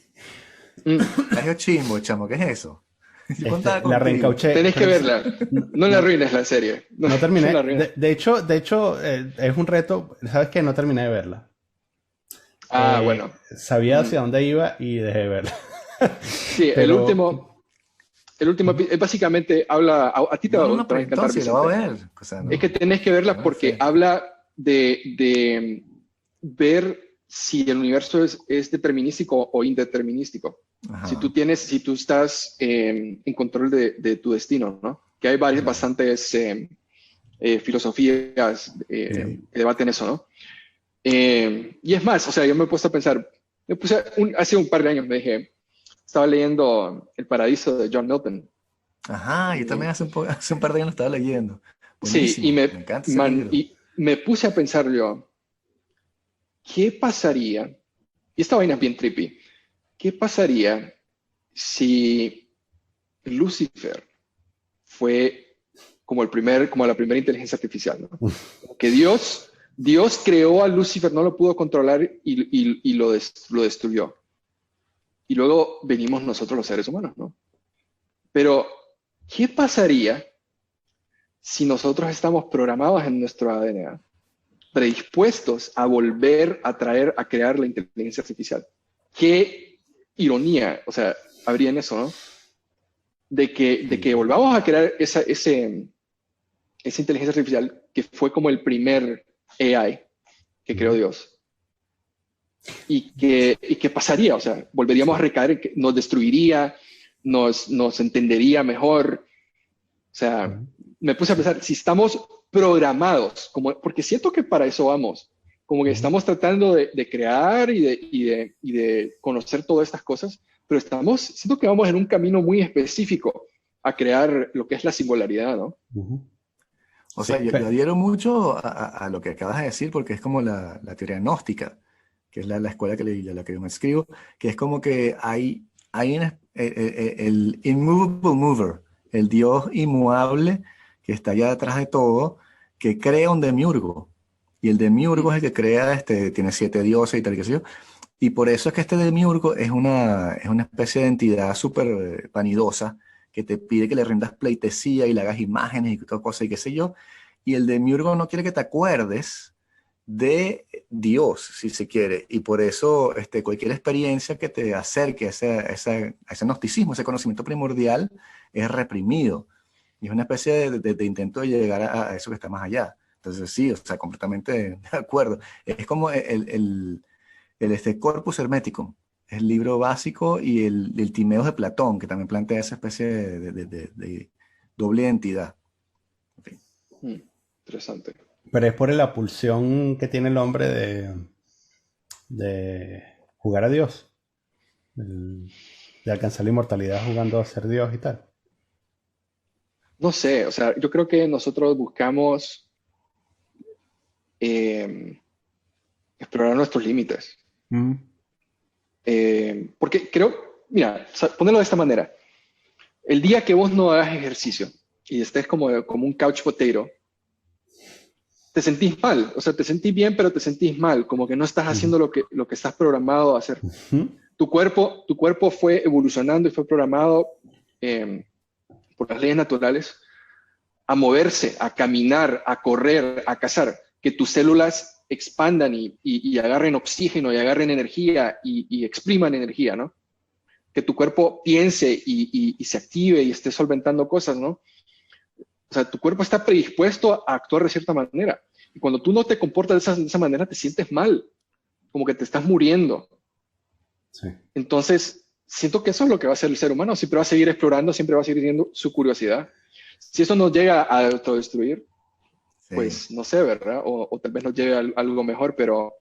Plagio chimbo, chamo, ¿qué es eso? Yo contaba La contigo. reencauché. Tenés que verla. No la arruines la serie. No terminé. No la arruines. De hecho, es un reto. ¿Sabes qué? No terminé de verla. Bueno. Sabía hacia dónde iba y dejé de verla. Sí, Pero- el último básicamente habla, a ti te va a pero encantar, entonces la voy a Vicente. ver. O sea, no. Es que tenés que verla No porque sé. habla de ver si el universo es determinístico o indeterminístico. Ajá. Si tú estás en control de tu destino, ¿no? Que hay bastantes filosofías que debaten eso, ¿no? Y es más, o sea, yo me he puesto a pensar, hace un par de años me dije, estaba leyendo El Paraíso de John Milton. Ajá, yo también hace un par de años lo estaba leyendo. Sí, Buenísimo, y me encanta ese libro. y me puse a pensar yo, ¿qué pasaría? Y esta vaina es bien trippy. ¿Qué pasaría si Lucifer fue como la primera inteligencia artificial, ¿no? Como que Dios creó a Lucifer, no lo pudo controlar y lo destruyó. Y luego venimos nosotros los seres humanos, ¿no? Pero, ¿qué pasaría si nosotros estamos programados en nuestro ADN, predispuestos a volver a crear la inteligencia artificial? Qué ironía, o sea, habría en eso, ¿no? De que volvamos a crear esa inteligencia artificial que fue como el primer AI que creó Dios. ¿Y qué pasaría? O sea, volveríamos a recaer, nos destruiría, nos entendería mejor. O sea, me puse a pensar, si estamos programados, porque siento que para eso vamos, como que estamos tratando de crear y de conocer todas estas cosas, pero siento que vamos en un camino muy específico a crear lo que es la singularidad, ¿no? O sea, yo adhiero mucho a lo que acabas de decir, porque es como la teoría gnóstica, que es la escuela a la que yo me escribo, que es como que hay el immovable mover, el Dios inmutable que está allá detrás de todo, que crea un demiurgo. Y el demiurgo es el que crea, tiene 7 dioses y tal, qué sé yo. Y por eso es que este demiurgo es una especie de entidad súper vanidosa, que te pide que le rindas pleitesía y le hagas imágenes y toda cosa y qué sé yo. Y el demiurgo no quiere que te acuerdes de Dios, si se quiere. Y por eso cualquier experiencia que te acerque a ese gnosticismo, ese conocimiento primordial, es reprimido. Y es una especie de intento de llegar a eso que está más allá. Entonces sí, o sea, completamente de acuerdo. Es como el Corpus Hermeticum, es el libro básico, y el Timeos de Platón, que también plantea esa especie de doble identidad. En fin. Interesante. Pero es por la pulsión que tiene el hombre de jugar a Dios, de alcanzar la inmortalidad jugando a ser Dios y tal. No sé, o sea, yo creo que nosotros buscamos explorar nuestros límites. Porque creo, mira, ponerlo de esta manera. El día que vos no hagas ejercicio y estés como un couch potato, te sentís mal. O sea, te sentís bien, pero te sentís mal. Como que no estás haciendo lo que estás programado a hacer. Tu cuerpo fue evolucionando y fue programado por las leyes naturales a moverse, a caminar, a correr, a cazar. Que tus células expandan y agarren oxígeno y agarren energía y expriman energía, ¿no? Que tu cuerpo piense y se active y esté solventando cosas, ¿no? O sea, tu cuerpo está predispuesto a actuar de cierta manera. Y cuando tú no te comportas de esa manera, te sientes mal, como que te estás muriendo. Sí. Entonces, siento que eso es lo que va a hacer el ser humano. Siempre va a seguir explorando, siempre va a seguir teniendo su curiosidad. Si eso nos llega a autodestruir, pues no sé, ¿verdad? O tal vez nos lleve a algo mejor, pero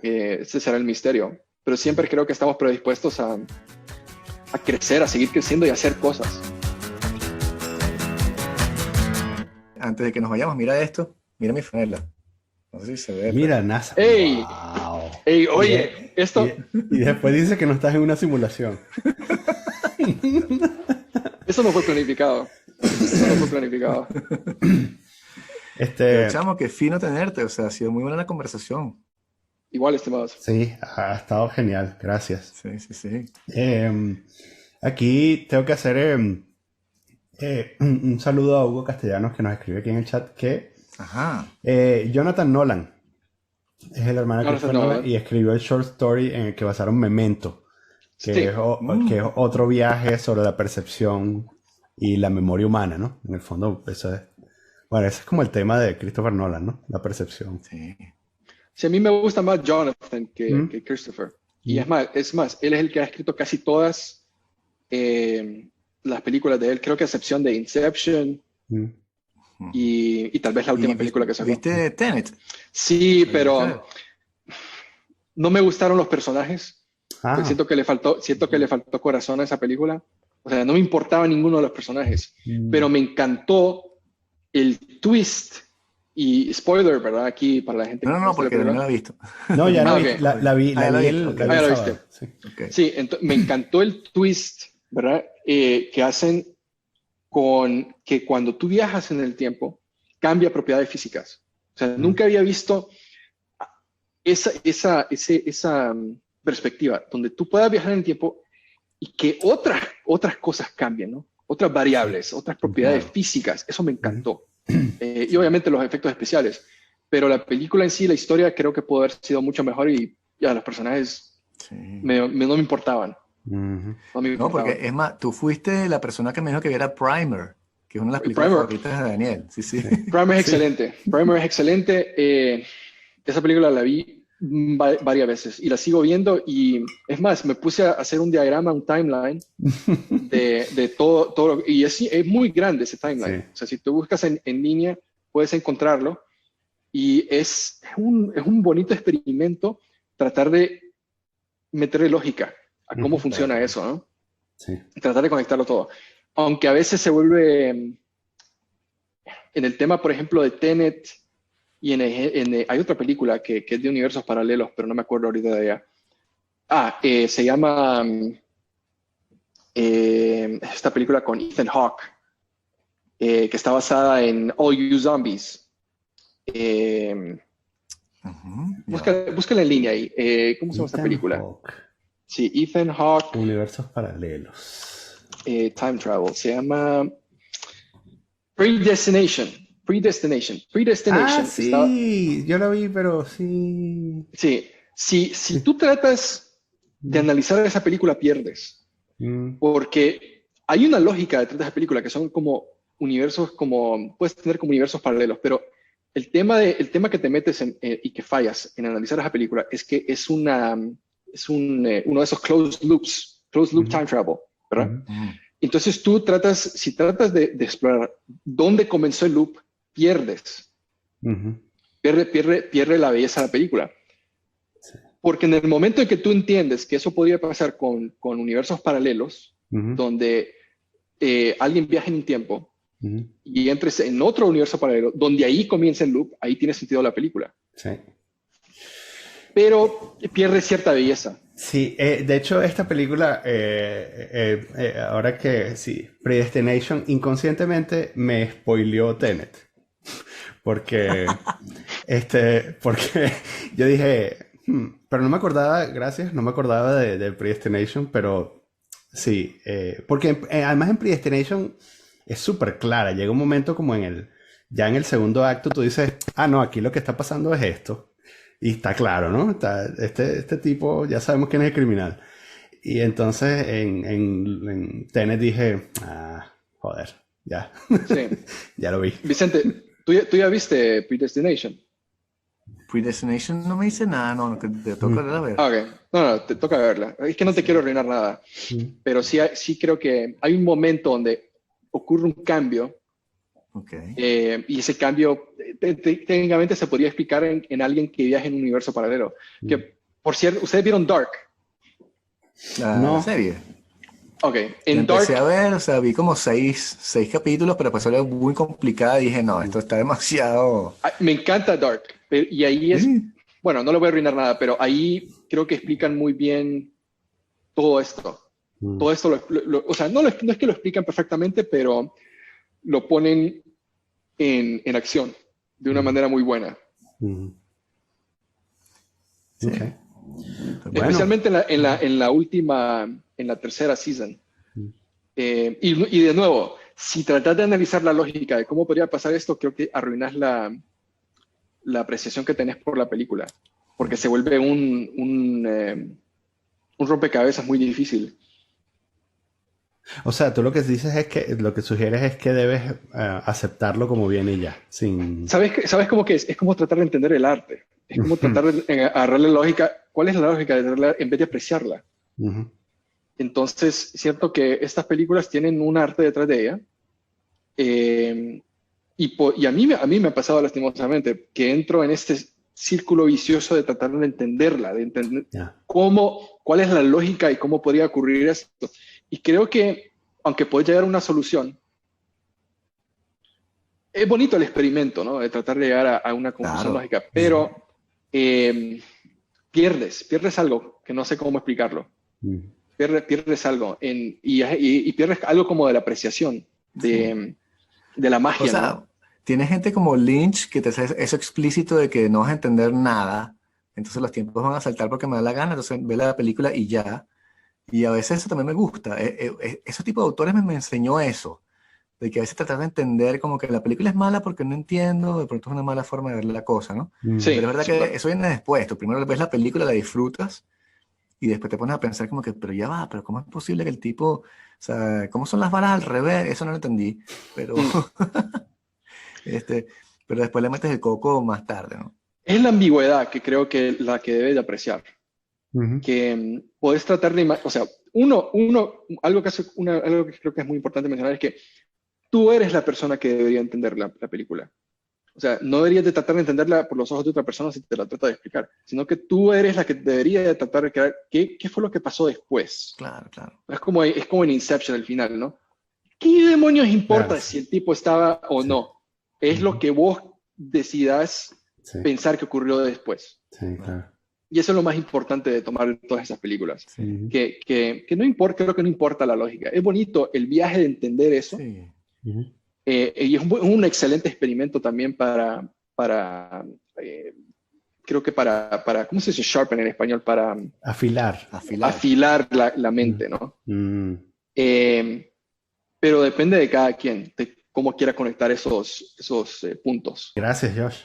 ese será el misterio. Pero siempre creo que estamos predispuestos a crecer, a seguir creciendo y a hacer cosas. Antes de que nos vayamos, mira esto. Mira mi franela. No sé si se ve. Mira, NASA. ¡Ey! Wow. Ey, oye, esto, Y después dice que no estás en una simulación. eso no fue planificado. Eso no fue planificado. Pero chamo, qué fino tenerte, o sea, ha sido muy buena la conversación. Igual, estimados. Sí, ha estado genial, gracias. Sí, sí, sí. Aquí tengo que hacer un saludo a Hugo Castellanos que nos escribe aquí en el chat que Ajá. Jonathan Nolan es el hermano de Jonathan Christopher Nolan Nolan. y escribió el short story en el que basaron Memento, que, Sí. que es otro viaje sobre la percepción y la memoria humana, ¿no? En el fondo, eso es, bueno, ese es como el tema de Christopher Nolan, ¿no? La percepción. Sí. Sí, a mí me gusta más Jonathan Mm. que Christopher. Y es más, él es el que ha escrito casi todas las películas de él, creo que a excepción de Inception Mm. y tal vez la última ¿Y película que sacó. ¿Viste Tenet? Sí, pero no me gustaron los personajes. Ah, Siento que le faltó corazón a esa película. O sea, no me importaba ninguno de los personajes, pero me encantó el twist. Y spoiler, ¿verdad? Aquí para la gente No, que no, conoce la porque no película. la he visto. no, ya la Ah, vi, ok. la vi, Ah, ya la vi viste, el, ok. la vi Ah, ya el la sábado. viste. Sí. Ok. Sí, me encantó el twist, ¿verdad? Que hacen con que cuando tú viajas en el tiempo, cambia propiedades físicas. O sea, nunca había visto esa perspectiva, donde tú puedas viajar en el tiempo y que otras cosas cambien, ¿no? Otras variables, otras propiedades Claro. físicas. Eso me encantó. Y obviamente los efectos especiales. Pero la película en sí, la historia, creo que pudo haber sido mucho mejor y ya los personajes Sí. no me importaban. Ujú. No me No, importaban. porque es más, tú fuiste la persona que me dijo que viera Primer, que es una de las películas Primer. favoritas de Daniel. Sí, sí. Primer es Sí. excelente. Primer es excelente. Esa película la vi varias veces y la sigo viendo. Y es más, me puse a hacer un diagrama, un timeline de todo. Y es muy grande ese timeline. Sí. O sea, si tú buscas en línea, puedes encontrarlo. Y es un bonito experimento tratar de meterle lógica a cómo funciona Claro. eso, ¿no? Sí. Tratar de conectarlo todo. Aunque a veces se vuelve, en el tema, por ejemplo, de Tenet, y hay otra película que es de universos paralelos, pero no me acuerdo ahorita de ella. Se llama esta película con Ethan Hawke, que está basada en All You Zombies. Ujú, ya. Búscala en línea ahí. ¿Cómo se llama esta Ethan película? Hawke, Sí, Ethan Hawke, Universos paralelos. Time Travel. Se llama Predestination. Predestination. Sí, yo lo vi, pero sí. Sí, si tú tratas de analizar esa película, pierdes. Mm, Porque hay una lógica detrás de esa película que son como universos, puedes tener como universos paralelos, pero el tema que te metes y que fallas en analizar esa película es que es uno de esos closed loop time travel, ¿verdad? ujú. Entonces si tratas de explorar dónde comenzó el loop, pierdes. Ujú. Pierde la belleza de la película. Sí. Porque en el momento en que tú entiendes que eso podría pasar con universos paralelos, Ujú. donde alguien viaja en un tiempo Ujú. y entres en otro universo paralelo, donde ahí comienza el loop, ahí tiene sentido la película. Sí. Pero pierde cierta belleza. Sí, de hecho esta película, ahora que sí, Predestination inconscientemente me spoileó Tenet. Porque, porque yo dije, pero no me acordaba, gracias, no me acordaba de Predestination, pero sí, porque además en Predestination es súper clara, llega un momento como ya en el segundo acto tú dices, no, aquí lo que está pasando es esto. Y está claro, ¿no? Este tipo, ya sabemos quién es el criminal. Y entonces en Tenet dije, joder, ya. Sí. Ya lo vi. Vicente, ¿tú ya viste Predestination? Predestination no me dice nada, no, que te toca a ver. Ok, no, te toca verla. Es que no te quiero arruinar nada. Pero sí creo que hay un momento donde ocurre un cambio. Okay. Y ese cambio técnicamente se podría explicar en alguien que viaja en un universo paralelo. Que, por cierto, ¿ustedes vieron Dark? No. La serie. Ok, La en Dark, empecé a ver, o sea, vi como seis capítulos, pero pasó algo muy complicada y dije, no, esto está demasiado. me encanta Dark. Y ahí es, Sí. bueno, no le voy a arruinar nada, pero ahí creo que explican muy bien todo esto. Todo esto, o sea, no es que lo explican perfectamente, pero lo ponen en acción de una manera muy buena. Sí. Ok. Bueno. Especialmente en la última, en la tercera season. Y de nuevo, si tratas de analizar la lógica de cómo podría pasar esto, creo que arruinas la apreciación que tenés por la película, porque se vuelve un rompecabezas muy difícil. O sea, tú lo que dices es que lo que sugieres es que debes aceptarlo como viene y ya, sin... ¿Sabes cómo que es? Es como tratar de entender el arte. Es como tratar de agarrarle lógica. ¿Cuál es la lógica de verla en vez de apreciarla? Entonces, cierto que estas películas tienen un arte detrás de ella. Y a mí me ha pasado lastimosamente que entro en este círculo vicioso de tratar de entenderla, de entender cuál es la lógica y cómo podría ocurrir esto. Y creo que, aunque puede llegar a una solución, es bonito el experimento, ¿no? De tratar de llegar a una conclusión lógica, pero pierdes algo que no sé cómo explicarlo. Pierdes algo y pierdes algo como de la apreciación, de la magia, o sea, ¿no? Tiene gente como Lynch que te hace eso explícito de que no vas a entender nada, entonces los tiempos van a saltar porque me da la gana, entonces ve la película y ya. Y a veces eso también me gusta. Ese tipo de autores me enseñó eso, de que a veces tratar de entender como que la película es mala porque no entiendo, de pronto es una mala forma de ver la cosa, ¿no? Sí, Pero es verdad sí, que claro. eso viene después. Tú primero ves la película, la disfrutas y después te pones a pensar como que, pero ya va, pero ¿cómo es posible que el tipo, o sea, cómo son las balas al revés? Eso no lo entendí, pero, este, pero después le metes el coco más tarde, ¿no? Es la ambigüedad que creo que la que debes de apreciar. Que podés tratar de... O sea, algo que creo que es muy importante mencionar es que tú eres la persona que debería entender la película. O sea, no deberías de tratar de entenderla por los ojos de otra persona si te la trata de explicar, sino que tú eres la que debería de tratar de crear qué fue lo que pasó después. Claro, claro. Es como en Inception al final, ¿no? ¿Qué demonios importa Claro, si el tipo estaba o sí. no? Es lo que vos decidas pensar que ocurrió después. Sí, claro. Y eso es lo más importante de tomar todas esas películas. Sí. Que no importa, creo que no importa la lógica. Es bonito el viaje de entender eso. Sí. Y es un excelente experimento también creo que ¿cómo se dice sharpen en español? Para Afilar. afilar la mente, ¿no? Pero depende de cada quien, de cómo quiera conectar esos puntos. Gracias, Josh.